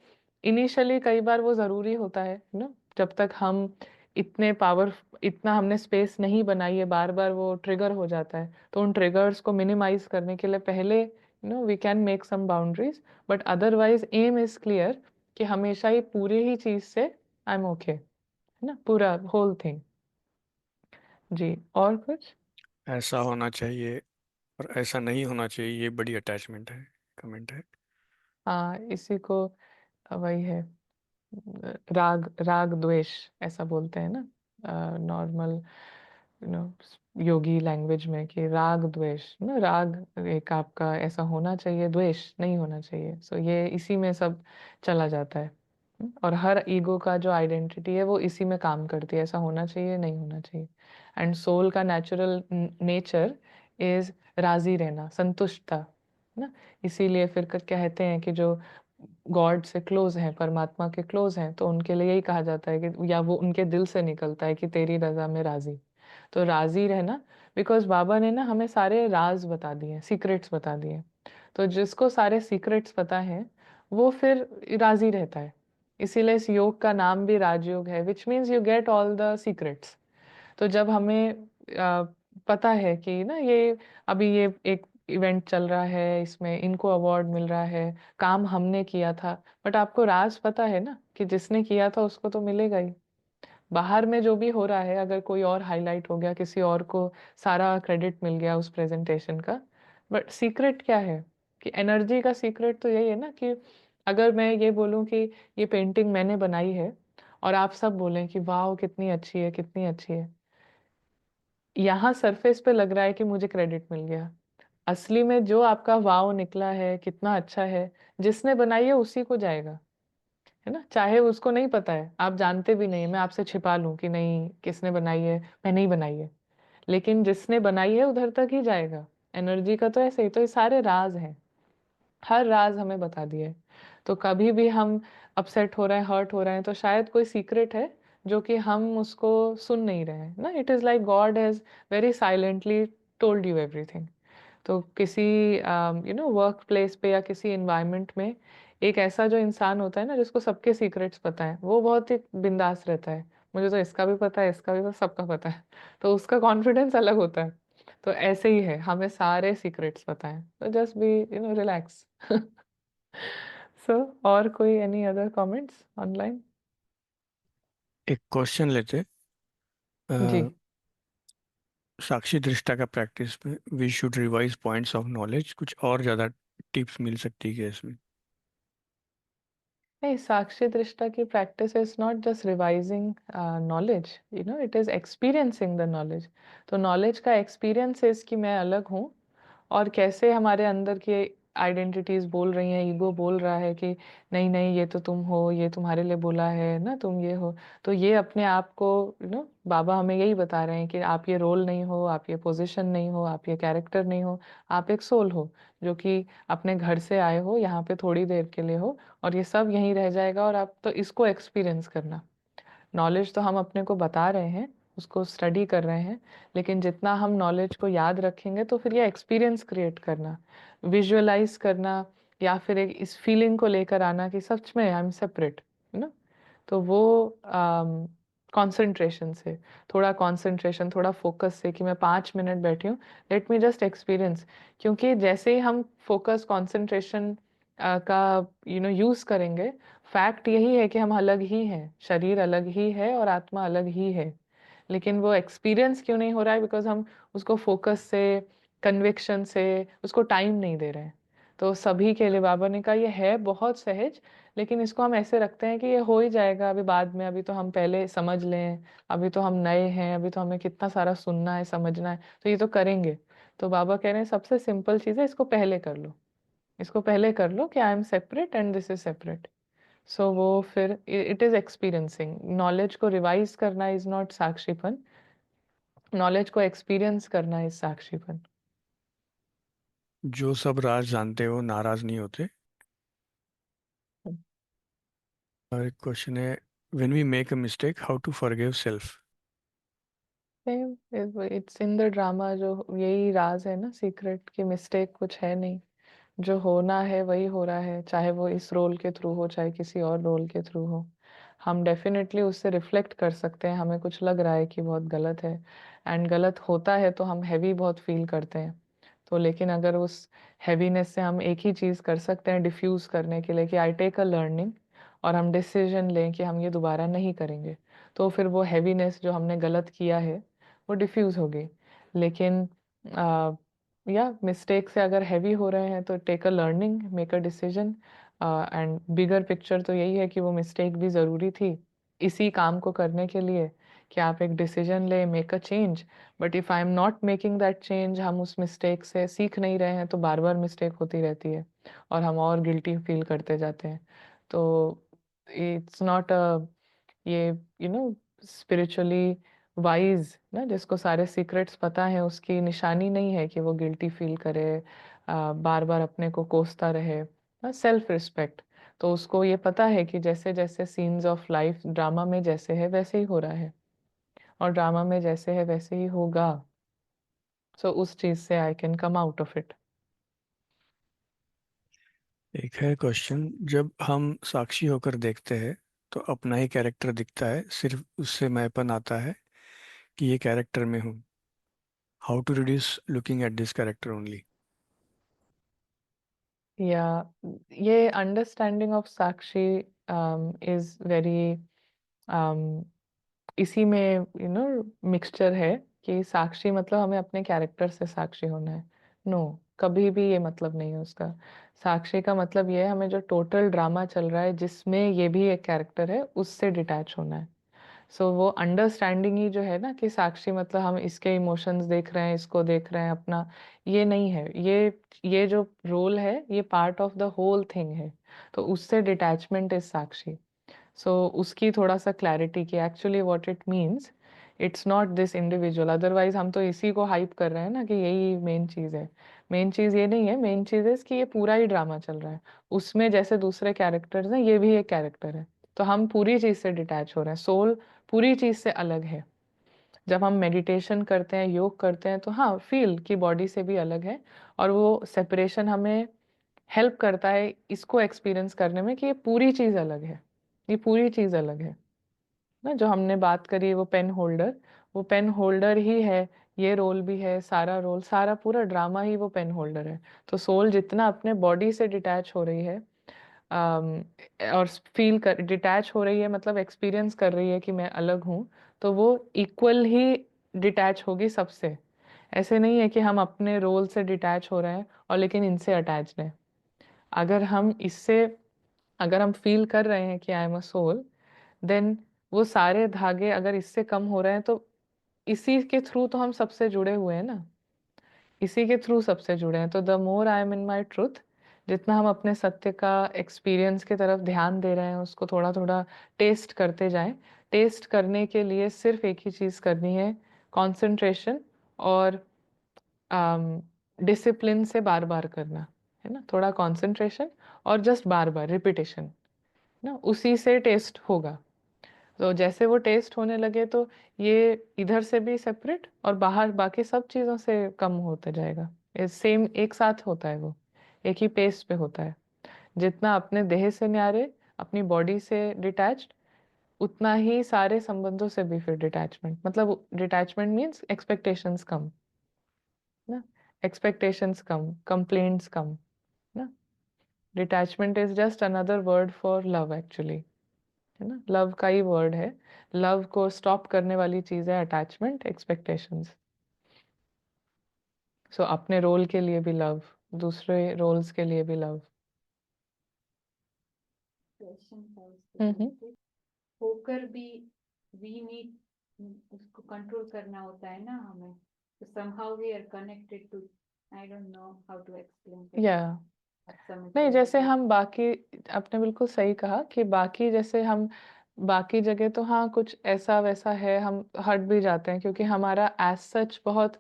इनिशियली कई बार वो जरूरी होता है ना, जब तक हम इतना हमने स्पेस नहीं बनाई है, बार बार वो ट्रिगर हो जाता है। तो उन ट्रिगर्स को मिनिमाइज करने के लिए पहले we can make some boundaries, but otherwise aim is clear कि हमेशा ही पूरी ही चीज से आई एम ओके, है ना, पूरा होल थिंग। जी, और कुछ? ऐसा होना चाहिए और ऐसा नहीं होना चाहिए, ये बड़ी अटैचमेंट है, कमेंट है। हाँ, इसी को वही है, राग राग द्वेष ऐसा बोलते हैं ना, normal you know Yogi language में, कि राग द्वेष ना, राग एक आपका ऐसा होना चाहिए, द्वेष नहीं होना चाहिए। सो ये इसी में सब चला जाता है। और हर ईगो का जो आइडेंटिटी है वो इसी में काम करती है, ऐसा होना चाहिए, नहीं होना चाहिए। एंड सोल का नेचुरल नेचर इज राजी रहना, संतुष्टता ना। इसीलिए फिर कहते हैं कि जो गॉड से क्लोज हैं, परमात्मा के क्लोज हैं, तो उनके लिए यही कहा जाता है कि, या वो उनके दिल से निकलता है कि तेरी रजा में राजी। तो राजी रहना, बिकॉज बाबा ने ना हमें सारे राज बता दिए, सीक्रेट्स बता दिए। तो जिसको सारे सीक्रेट्स पता है वो फिर राजी रहता है। इसीलिए इस योग का नाम भी राजयोग है, which means you get all the secrets. तो जब हमें पता है कि ना ये अभी ये एक इवेंट चल रहा है, इसमें इनको अवार्ड मिल रहा है, काम हमने किया था, बट आपको राज पता है ना कि जिसने किया था उसको तो मिलेगा ही। बाहर में जो भी हो रहा है, अगर कोई और हाईलाइट हो गया, किसी और को सारा क्रेडिट मिल गया उस प्रेजेंटेशन का, बट सीक्रेट क्या है? कि एनर्जी का सीक्रेट तो यही है ना, कि अगर मैं ये बोलूं कि ये पेंटिंग मैंने बनाई है, और आप सब बोलें कि वाह कितनी अच्छी है, कितनी अच्छी है, यहाँ सरफेस पे लग रहा है कि मुझे क्रेडिट मिल गया। असली में जो आपका वाव निकला है, कितना अच्छा है, जिसने बनाई है उसी को जाएगा, है ना। चाहे उसको नहीं पता है, आप जानते भी नहीं है, मैं आपसे छिपा लूं कि नहीं किसने बनाई है, मैंने ही बनाई है, लेकिन जिसने बनाई है उधर तक ही जाएगा। एनर्जी का तो ऐसे ही, तो ये सारे राज हैं, हर राज हमें बता दिए है। तो कभी भी हम अपसेट हो रहे हैं, हर्ट हो रहे हैं, तो शायद कोई सीक्रेट है जो कि हम उसको सुन नहीं रहे हैं ना। It is like God has very silently told you everything. तो किसी वर्क प्लेस पे या किसी इन्वायरमेंट में एक ऐसा जो इंसान होता है ना, जिसको सबके सीक्रेट्स पता है, वो बहुत ही बिंदास रहता है। मुझे तो इसका भी पता है, इसका भी पता, सबका पता है, तो उसका कॉन्फिडेंस अलग होता है। तो ऐसे ही है, हमें सारे सीक्रेट्स पता है, तो जस्ट बी रिलैक्स। सो और कोई एनी अदर कमेंट्स ऑनलाइन? एक क्वेश्चन लेते। जी। अ, साक्षी दृष्टा का प्रैक्टिस में we should revise points of knowledge, कुछ और ज़्यादा टिप्स मिल सकती है इसमें? नहीं, साक्षी दृष्टा की practice is not just revising knowledge, it is experiencing the knowledge. तो नॉलेज का एक्सपीरियंस इज कि मैं अलग हूँ, और कैसे हमारे अंदर की आइडेंटिटीज बोल रही हैं, ईगो बोल रहा है कि नहीं नहीं ये तो तुम हो, ये तुम्हारे लिए बोला है ना, तुम ये हो। तो ये अपने आप को बाबा हमें यही बता रहे हैं कि आप ये रोल नहीं हो, आप ये पोजीशन नहीं हो, आप ये कैरेक्टर नहीं हो, आप एक सोल हो, जो कि अपने घर से आए हो, यहाँ पे थोड़ी देर के लिए हो, और ये सब यहीं रह जाएगा, और आप तो इसको एक्सपीरियंस करना। नॉलेज तो हम अपने को बता रहे हैं, उसको स्टडी कर रहे हैं, लेकिन जितना हम नॉलेज को याद रखेंगे, तो फिर ये एक्सपीरियंस क्रिएट करना, विजुअलाइज करना, या फिर एक इस फीलिंग को लेकर आना कि सच में आई एम सेपरेट, है ना। तो वो कंसंट्रेशन से, थोड़ा कंसंट्रेशन, थोड़ा फोकस से, कि मैं 5 मिनट बैठी हूँ, लेट मी जस्ट एक्सपीरियंस। क्योंकि जैसे ही हम फोकस कंसंट्रेशन का यूज करेंगे, फैक्ट यही है कि हम अलग ही हैं, शरीर अलग ही है और आत्मा अलग ही है, लेकिन वो एक्सपीरियंस क्यों नहीं हो रहा है? बिकॉज हम उसको फोकस से, कन्विक्शन से उसको टाइम नहीं दे रहे हैं। तो सभी के लिए बाबा ने कहा ये है बहुत सहज, लेकिन इसको हम ऐसे रखते हैं कि ये हो ही जाएगा अभी, बाद में, अभी तो हम पहले समझ लें, अभी तो हम नए हैं, अभी तो हमें कितना सारा सुनना है, समझना है, तो ये तो करेंगे। तो बाबा कह रहे हैं सबसे सिंपल चीज़ है, इसको पहले कर लो, इसको पहले कर लो कि I am separate and this is separate. So वो फिर इट इज एक्सपीरियंसिंग। नॉलेज को रिवाइज करना इज नॉट साक्षीपन, नॉलेज को एक्सपीरियंस करना इज साक्षीपन। जो सब राज जानते हो नाराज नहीं होते। और एक क्वेश्चन है, when we make a mistake how to forgive self? It's in the drama, जो यही राज है ना, सीक्रेट की मिस्टेक कुछ है नहीं, जो होना है वही हो रहा है, चाहे वो इस रोल के थ्रू हो, चाहे किसी और रोल के थ्रू हो। हम डेफिनेटली उससे रिफ्लेक्ट कर सकते हैं, हमें कुछ लग रहा है कि बहुत गलत है, एंड गलत होता है तो हम हैवी बहुत फील करते हैं। तो लेकिन अगर उस हैवीनेस से हम एक ही चीज़ कर सकते हैं डिफ्यूज़ करने के लिए, कि आई टेक अ लर्निंग, और हम डिसीजन लें कि हम ये दोबारा नहीं करेंगे, तो फिर वो हैवीनेस जो हमने गलत किया है वो डिफ्यूज़ होगी। लेकिन या मिस्टेक से अगर हैवी हो रहे हैं, तो take a learning, make a decision, and bigger picture तो यही है कि वो मिस्टेक भी ज़रूरी थी इसी काम को करने के लिए, कि आप एक डिसीजन ले, make a change, but if I am not making that change, हम उस मिस्टेक से सीख नहीं रहे हैं, तो बार बार मिस्टेक होती रहती है और हम और गिल्टी फील करते जाते हैं। तो इट्स नॉट अ, ये स्पिरिचुअली वाइज ना, जिसको सारे सीक्रेट्स पता है, उसकी निशानी नहीं है कि वो गिल्टी फील करे, बार बार अपने को कोसता रहे ना, सेल्फ रिस्पेक्ट। तो उसको ये पता है कि जैसे जैसे सीन्स ऑफ लाइफ ड्रामा में जैसे है वैसे ही हो रहा है, और ड्रामा में जैसे है वैसे ही होगा। सो उस चीज से I can come out of it. एक है क्वेश्चन, जब हम साक्षी होकर देखते हैं तो अपना ही कैरेक्टर दिखता है, सिर्फ उससे मैंपन आता है कि ये कैरेक्टर में हूँ। How to reduce looking at this character only? या ये अंडरस्टैंडिंग ऑफ साक्षी इज वेरी, इसी में मिक्सचर है कि साक्षी मतलब हमें अपने कैरेक्टर से साक्षी होना है। नो, कभी भी ये मतलब नहीं है उसका। साक्षी का मतलब ये है हमें जो टोटल ड्रामा चल रहा है जिसमें ये भी एक कैरेक्टर है, उससे डिटैच होना है। सो वो अंडरस्टैंडिंग ही जो है ना, कि साक्षी मतलब हम इसके इमोशंस देख रहे हैं, इसको देख रहे हैं अपना, ये नहीं है। ये जो रोल है ये part of the whole thing है। तो उससे डिटैचमेंट इज साक्षी। सो उसकी थोड़ा सा क्लैरिटी कि actually what it means, it's not this individual. Otherwise हम तो इसी को हाइप कर रहे हैं ना कि यही मेन चीज़ है। मेन चीज़ ये नहीं है, मेन चीज़ है कि ये पूरा ही ड्रामा चल रहा है, उसमें जैसे दूसरे कैरेक्टर्स हैं ये भी एक कैरेक्टर है। तो हम पूरी चीज़ से डिटैच हो रहे हैं, सोल पूरी चीज़ से अलग है। जब हम मेडिटेशन करते हैं, योग करते हैं, तो हाँ फील कि बॉडी से भी अलग है, और वो सेपरेशन हमें हेल्प करता है इसको एक्सपीरियंस करने में कि ये पूरी चीज़ अलग है, ये पूरी चीज़ अलग है ना। जो हमने बात करी वो पेन होल्डर, वो पेन होल्डर ही है, ये रोल भी है, सारा रोल, सारा पूरा ड्रामा ही वो पेन होल्डर है। तो सोल जितना अपने बॉडी से डिटैच हो रही है, और फील कर डिटैच हो रही है, मतलब एक्सपीरियंस कर रही है कि मैं अलग हूँ, तो वो इक्वल ही डिटैच होगी सबसे। ऐसे नहीं है कि हम अपने रोल से डिटैच हो रहे हैं और लेकिन इनसे अटैच हैं। अगर हम इससे, अगर हम फील कर रहे हैं कि I am a soul, then वो सारे धागे अगर इससे कम हो रहे हैं, तो इसी के थ्रू तो हम सबसे जुड़े हुए हैं ना, इसी के थ्रू सबसे जुड़े हैं। तो the more I am in my truth, जितना हम अपने सत्य का एक्सपीरियंस की तरफ ध्यान दे रहे हैं, उसको थोड़ा थोड़ा टेस्ट करते जाएं। टेस्ट करने के लिए सिर्फ एक ही चीज़ करनी है, कंसंट्रेशन और डिसिप्लिन से बार बार करना है ना, थोड़ा कंसंट्रेशन और जस्ट बार बार रिपीटेशन ना, उसी से टेस्ट होगा। तो जैसे वो टेस्ट होने लगे, तो ये इधर से भी सेपरेट और बाहर बाकी सब चीज़ों से कम होता जाएगा। सेम एक साथ होता है, वो एक ही पेस पे होता है। जितना अपने देह से न्यारे, अपनी बॉडी से डिटैच्ड, उतना ही सारे संबंधों से भी फिर डिटैचमेंट, मतलब डिटैचमेंट मीन्स एक्सपेक्टेशंस कम ना, एक्सपेक्टेशंस कम, कंप्लेंट्स कम ना। Detachment is just another word for love actually, है ना, लव का ही वर्ड है। लव को स्टॉप करने वाली चीज है अटैचमेंट, एक्सपेक्टेशंस। सो अपने रोल के लिए भी लव, दूसरे रोल्स के लिए भी लव। क्वेश्चन था उसके रिलेटेड, होकर भी वी नीड उसको कंट्रोल करना होता है ना हमें, तो somehow we are connected to, I don't know how to explain it, या आप समझ नहीं, रहे जैसे होगे। हम बाकी, आपने बिल्कुल सही कहा कि बाकी जैसे हम बाकी जगह तो हाँ कुछ ऐसा वैसा है, हम हट भी जाते हैं क्योंकि हमारा एज सच बहुत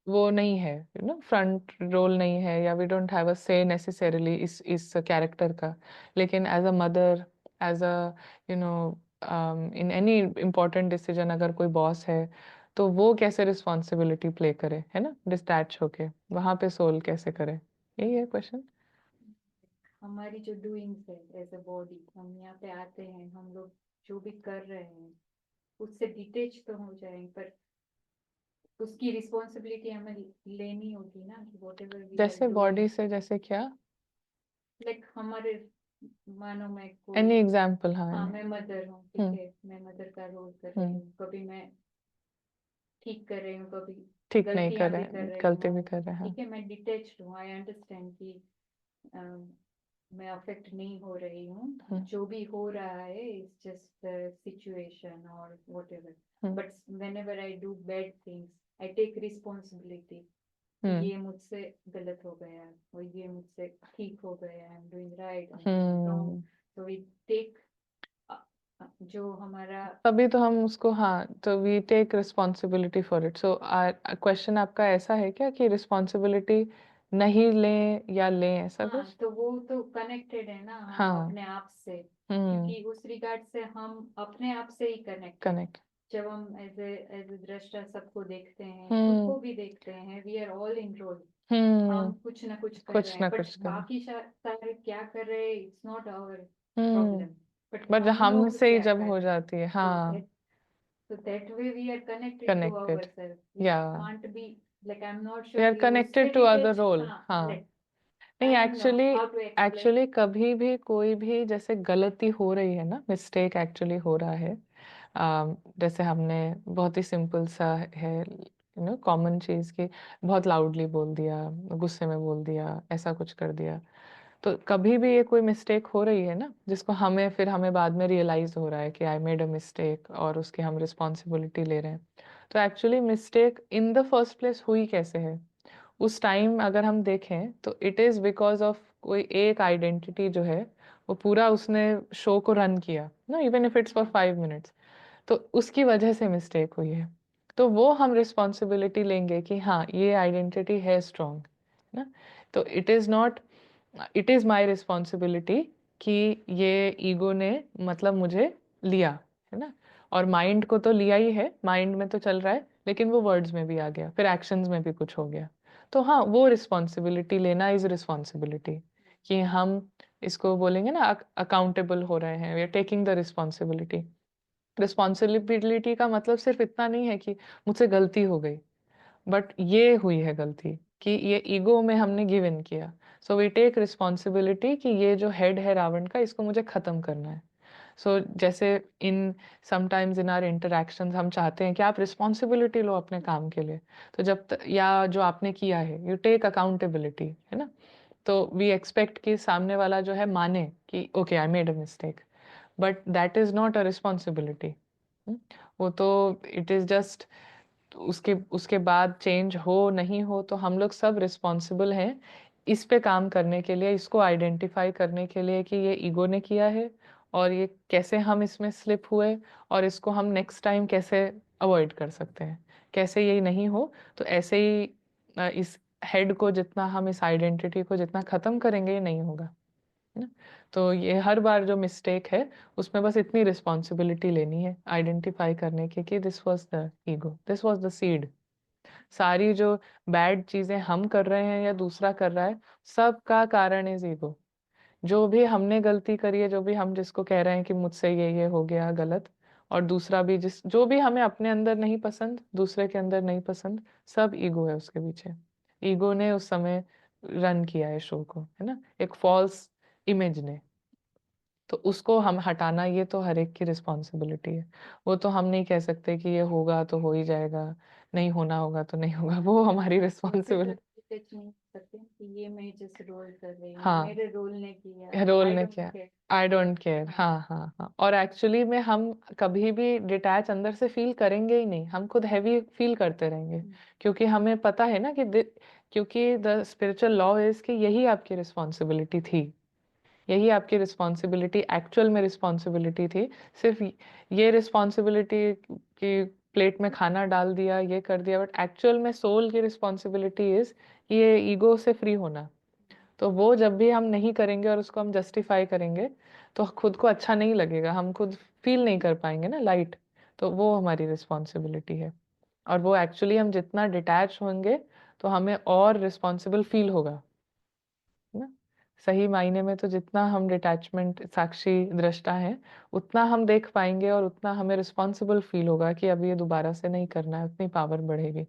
वो नहीं है, फ्रंट रोल नहीं है, या वी डोंट हैव अ से नेसेसरीली इस कैरेक्टर का। लेकिन as a mother, as a you know in any important decision, अगर कोई बॉस है, तो वो कैसे रिस्पॉन्सिबिलिटी प्ले करे, है ना, डिस्टैच होके, वहां पे सोल कैसे करे, यही है क्वेश्चन। हमारी जो डूइंग्स है एज अ बॉडी, हम यहाँ पे आते हैं, हम लोग जो भी कर रहे हैं उससे डिटेच तो हो जाएंगे, पर उसकी रिस्पॉन्सिबिलिटी हमें लेनी होगी ना, कि वॉट एवर वी आर जैसे डूइंग। बॉडी से, जैसे क्या, लाइक हमारे, मानो मैं कोई, एनी एग्जाम्पल, हाँ हाँ मैं मदर हूँ, ठीक हम्म है, मैं मदर का रोल कर रही हम्म हूँ, कभी मैं ठीक कर रही हूँ, कभी ठीक नहीं कर गलतियां भी रहे कर हैं, रही गलती हूँ, भी कर रहे हैं, हाँ। ठीक है, मैं डिटेच्ड हूँ, आई अंडरस्टैंड कि मैं अफेक्ट नहीं हो रही हूँ, हम्म जो भी हो रहा है इट्स जस्ट सिचुएशन और whatever, hmm but whenever I do bad things I take responsibility, hmm ये मुझसे गलत हो गया और ये मुझसे ठीक हो गया, I am doing right, I am doing wrong, hmm तो वी टेक जो हमारा तभी तो हम उसको, हाँ, तो we take responsibility for it. So question आपका ऐसा है क्या कि रिस्पॉन्सिबिलिटी नहीं लें या लें, ऐसा हाँ, कुछ? तो वो तो कनेक्टेड है ना हम हाँ। अपने आप से, हम्म क्योंकि उस रिगार्ड से हम अपने आप से ही कनेक्टेड। कनेक्ट। जब हम एज ए दृष्टा सबको देखते हैं, खुद हम्म को भी देखते हैं, we are all in role, hmm हम कुछ ना कुछ कर कुछ रहे ना हैं, बट कुछ करना। बाकी सारे क्या कर रहे हैं it's not our hmm problem, but but हम लोग हमसे ही क्या जब कर हो रहे हैं, जाती है, तो हाँ, that way we are connected to connected, ourselves, we या can't be like, I'm not we sure are कि कनेक्टेड उससे टू अदर detached, रोल, हाँ, हाँ। like नहीं, I don't know actually how to explain. Actually कभी भी कोई भी जैसे गलती हो रही है ना, मिस्टेक एक्चुअली हो रहा है, जैसे हमने बहुत ही सिंपल सा है, कॉमन चीज़ की, बहुत लाउडली बोल दिया, गुस्से में बोल दिया, ऐसा कुछ कर दिया, तो कभी भी ये कोई मिस्टेक हो रही है ना, जिसको हमें बाद में रियलाइज हो रहा है कि आई मेड अ मिस्टेक और उसकी हम रिस्पॉन्सिबिलिटी ले रहे हैं, तो actually mistake in the first place हुई कैसे है उस टाइम अगर हम देखें, तो इट इज़ बिकॉज ऑफ कोई एक आइडेंटिटी जो है, वो पूरा उसने शो को रन किया ना, even if it's for 5 minutes, तो उसकी वजह से मिस्टेक हुई है। तो वो हम रिस्पॉन्सिबिलिटी लेंगे कि हाँ, ये आइडेंटिटी है स्ट्रॉन्ग ना, तो इट इज़ माई रिस्पॉन्सिबिलिटी कि ये ईगो ने मतलब मुझे लिया है ना, और माइंड को तो लिया ही है, माइंड में तो चल रहा है, लेकिन वो वर्ड्स में भी आ गया, फिर एक्शंस में भी कुछ हो गया, तो हाँ, वो रिस्पॉन्सिबिलिटी लेना इज रिस्पॉन्सिबिलिटी, कि हम इसको बोलेंगे ना, अकाउंटेबल हो रहे हैं, we are taking the responsibility. Responsibility का मतलब सिर्फ इतना नहीं है कि मुझसे गलती हो गई, बट ये हुई है गलती कि ये ईगो में हमने गिव इन किया, सो वी टेक रिस्पॉन्सिबिलिटी कि ये जो हेड है रावण का, इसको मुझे ख़त्म करना है। सो जैसे इन समटाइम्स इन आर इंटरेक्शंस हम चाहते हैं कि आप रिस्पॉन्सिबिलिटी लो अपने काम के लिए, तो या जो आपने किया है, यू टेक अकाउंटेबिलिटी, है ना, तो वी एक्सपेक्ट कि सामने वाला जो है माने कि okay, I made a mistake, but that is not a responsibility. वो तो इट इज़ जस्ट, उसके उसके बाद चेंज हो नहीं हो, तो हम लोग सब रिस्पॉन्सिबल हैं इस पे काम करने के लिए, इसको आइडेंटिफाई करने के लिए कि ये ईगो ने किया है और ये कैसे हम इसमें स्लिप हुए, और इसको हम नेक्स्ट टाइम कैसे अवॉइड कर सकते हैं, कैसे ये नहीं हो। तो ऐसे ही इस हेड को जितना हम, इस आइडेंटिटी को जितना ख़त्म करेंगे, ये नहीं होगा, है ना। तो ये हर बार जो मिस्टेक है, उसमें बस इतनी रिस्पॉन्सिबिलिटी लेनी है आइडेंटिफाई करने की कि this was the ego, this was the seed. सारी जो बैड चीजें हम कर रहे हैं या दूसरा कर रहा है, सब का कारण इज ईगो। जो भी हमने गलती करी है, जो भी हम जिसको कह रहे हैं कि मुझसे ये हो गया गलत, और दूसरा भी जो भी हमें अपने अंदर नहीं पसंद, दूसरे के अंदर नहीं पसंद, सब ईगो है उसके पीछे। ईगो ने उस समय रन किया है शो को, है ना, एक फॉल्स इमेज ने। तो उसको हम हटाना, ये तो हर एक की रिस्पॉन्सिबिलिटी है। वो तो हम नहीं कह सकते कि ये होगा तो हो ही जाएगा, नहीं होना होगा तो नहीं होगा, वो हमारी ऐसे तो रिस्पॉन्सिबिलिटी। डिटेच नहीं कर सकते कि ये मैं जस्ट रोल कर रही हूँ, हाँ, मेरे रोल ने किया, रोल आई ने डोंट किया, केयर। आई डोंट केयर, हाँ, हाँ हाँ हाँ, और एक्चुअली में हम कभी भी डिटैच अंदर से फील करेंगे ही नहीं, हम खुद हैवी फील करते रहेंगे, क्योंकि हमें पता है ना कि क्योंकि द स्पिरिचुअल लॉ इज कि यही आपकी रिस्पॉन्सिबिलिटी थी, यही आपकी रिस्पॉन्सिबिलिटी, एक्चुअल में रिस्पॉन्सिबिलिटी थी। सिर्फ ये रिस्पॉन्सिबिलिटी कि प्लेट में खाना डाल दिया, ये कर दिया, बट एक्चुअल में सोल की रिस्पॉन्सिबिलिटी इज ये ईगो से फ्री होना। तो वो जब भी हम नहीं करेंगे और उसको हम जस्टिफाई करेंगे, तो खुद को अच्छा नहीं लगेगा, हम खुद फील नहीं कर पाएंगे ना लाइट। तो वो हमारी रिस्पॉन्सिबिलिटी है, और वो एक्चुअली हम जितना डिटैच होंगे, तो हमें और रिस्पॉन्सिबल फील होगा ना। सही मायने में तो जितना हम डिटैचमेंट, साक्षी दृष्टा हैं, उतना हम देख पाएंगे और उतना हमें रिस्पॉन्सिबल फील होगा कि अब ये दोबारा से नहीं करना है, उतनी पावर बढ़ेगी।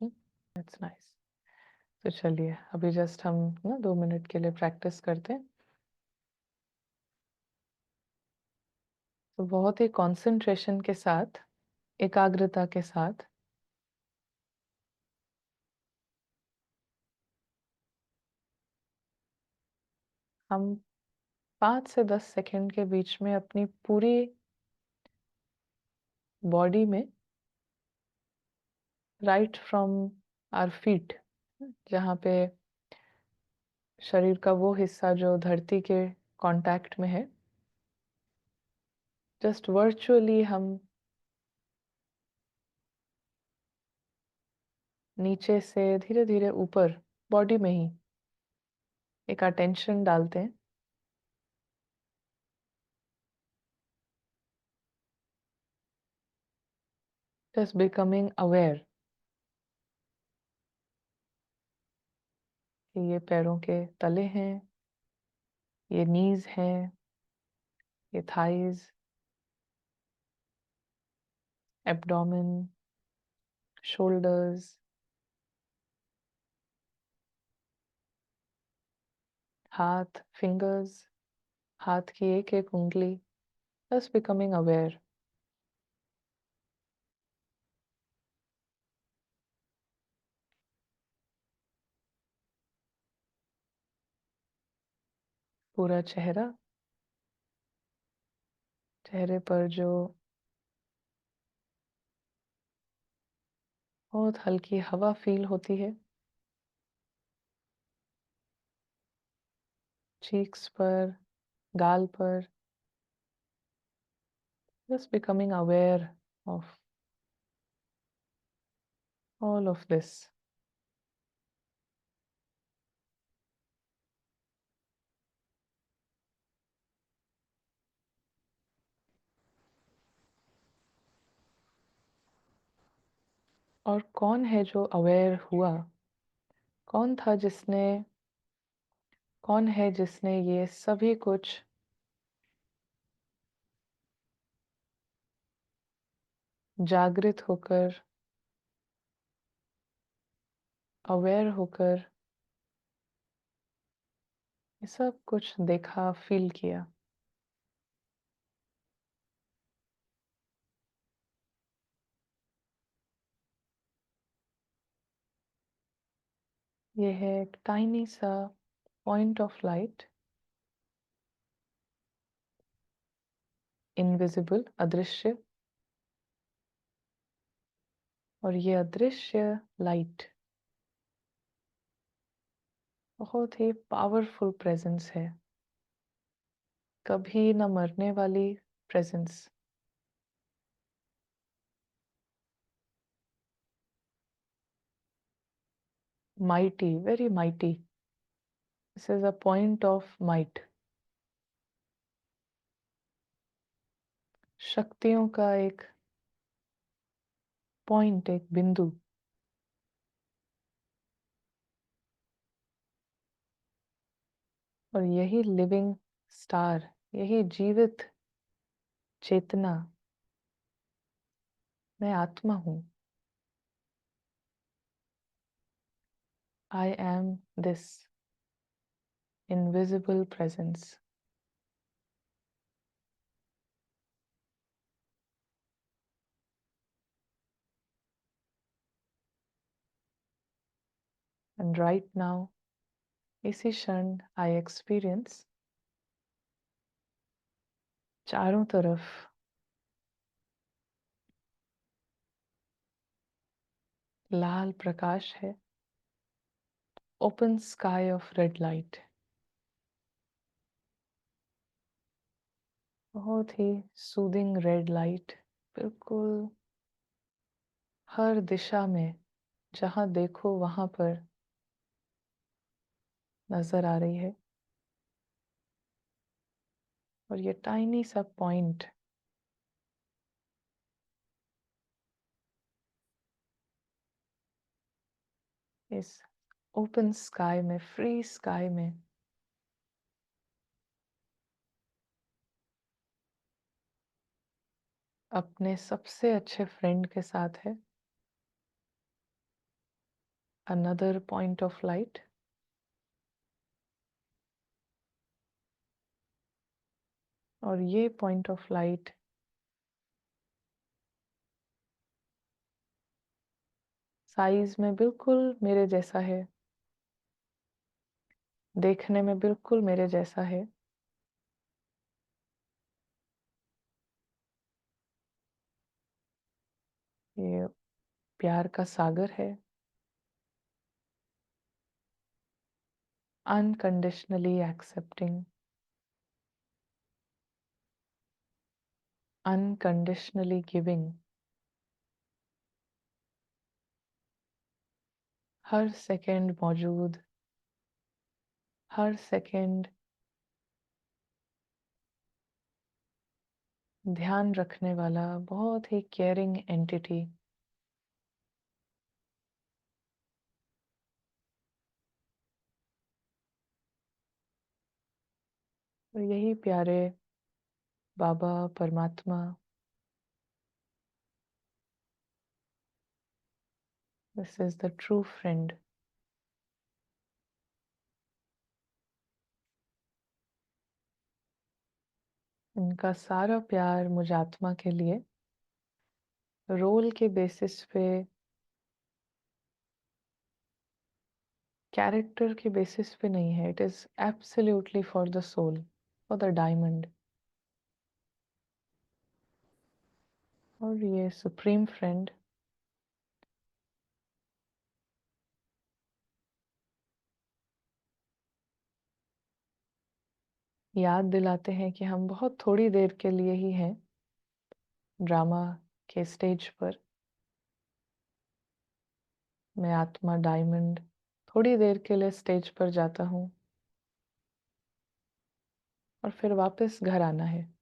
That's nice. तो चलिए अभी जस्ट हम ना 2 मिनट के लिए प्रैक्टिस करते हैं। तो बहुत ही कंसंट्रेशन के साथ, एकाग्रता के साथ हम 5 से 10 सेकंड के बीच में अपनी पूरी बॉडी में राइट फ्रॉम आवर फीट, जहाँ पे शरीर का वो हिस्सा जो धरती के कांटेक्ट में है, जस्ट वर्चुअली हम नीचे से धीरे धीरे ऊपर बॉडी में ही एक अटेंशन डालते हैं। जस्ट बिकमिंग अवेयर कि ये पैरों के तले हैं, ये नीज हैं, ये थाइज, एब्डोमेन, शोल्डर्स, हाथ, फिंगर्स, हाथ की एक एक उंगली, जस्ट बिकमिंग अवेयर। पूरा चेहरा, चेहरे पर जो बहुत हल्की हवा फील होती है, चीक्स पर, गाल पर, just becoming aware of all of this. और कौन है जो अवेयर हुआ? कौन था जिसने, कौन है जिसने ये सभी कुछ जागृत होकर, अवेयर होकर ये सब कुछ देखा, फील किया? ये है एक टाइनी सा पॉइंट ऑफ लाइट, इनविजिबल, अदृश्य। और ये अदृश्य लाइट बहुत ही पावरफुल प्रेजेंस है, कभी न मरने वाली presence. Mighty, very mighty. This is a point of might, शक्तियों का एक पॉइंट, एक बिंदु। और यही लिविंग स्टार, यही जीवित चेतना, मैं आत्मा हूँ। I am this invisible presence. And right now, इसी क्षण, आई एक्सपीरियंस चारों तरफ लाल प्रकाश है, open sky of red light. बहुत ही सूदिंग रेड लाइट, बिल्कुल हर दिशा में, जहां देखो वहां पर नजर आ रही है। और ये टाइनी सा पॉइंट इस ओपन स्काई में, फ्री स्काई में अपने सबसे अच्छे फ्रेंड के साथ है, अनदर पॉइंट ऑफ लाइट। और ये पॉइंट ऑफ लाइट साइज में बिल्कुल मेरे जैसा है, देखने में बिल्कुल मेरे जैसा है। ये प्यार का सागर है। अनकंडीशनली एक्सेप्टिंग, अनकंडीशनली गिविंग, हर सेकंड मौजूद, हर सेकंड ध्यान रखने वाला, बहुत ही केयरिंग एंटिटी। और यही प्यारे बाबा परमात्मा, this is the true friend. इनका सारा प्यार मुझ आत्मा के लिए रोल के बेसिस पे, कैरेक्टर के बेसिस पे नहीं है। It is absolutely for the soul, for the diamond. और ये सुप्रीम फ्रेंड याद दिलाते हैं कि हम बहुत थोड़ी देर के लिए ही हैं ड्रामा के स्टेज पर। मैं आत्मा डायमंड थोड़ी देर के लिए स्टेज पर जाता हूँ और फिर वापस घर आना है।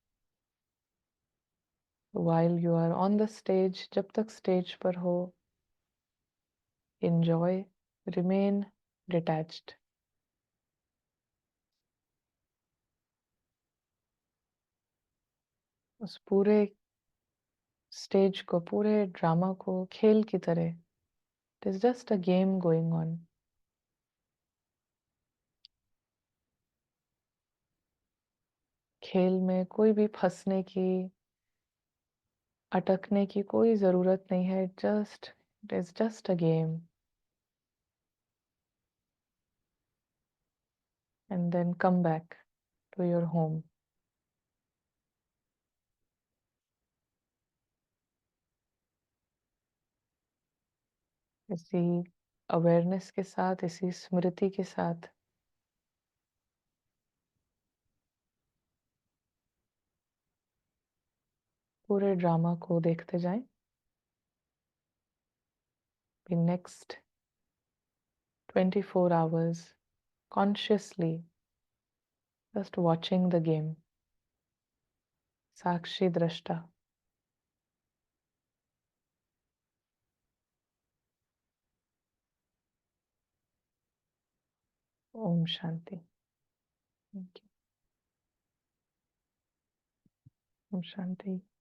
While you are on the stage, जब तक स्टेज पर हो, enjoy, remain detached। उस पूरे स्टेज को, पूरे ड्रामा को खेल की तरह, it is just a game going on. खेल में कोई भी फंसने की, अटकने की कोई जरूरत नहीं है। Just it is just a game. And then come back to your home. इसी अवेयरनेस के साथ, इसी स्मृति के साथ पूरे ड्रामा को देखते जाएं। The next 24 hours consciously just watching the game। साक्षी दृष्टा। ओम शांति। Thank you। ओम शांति।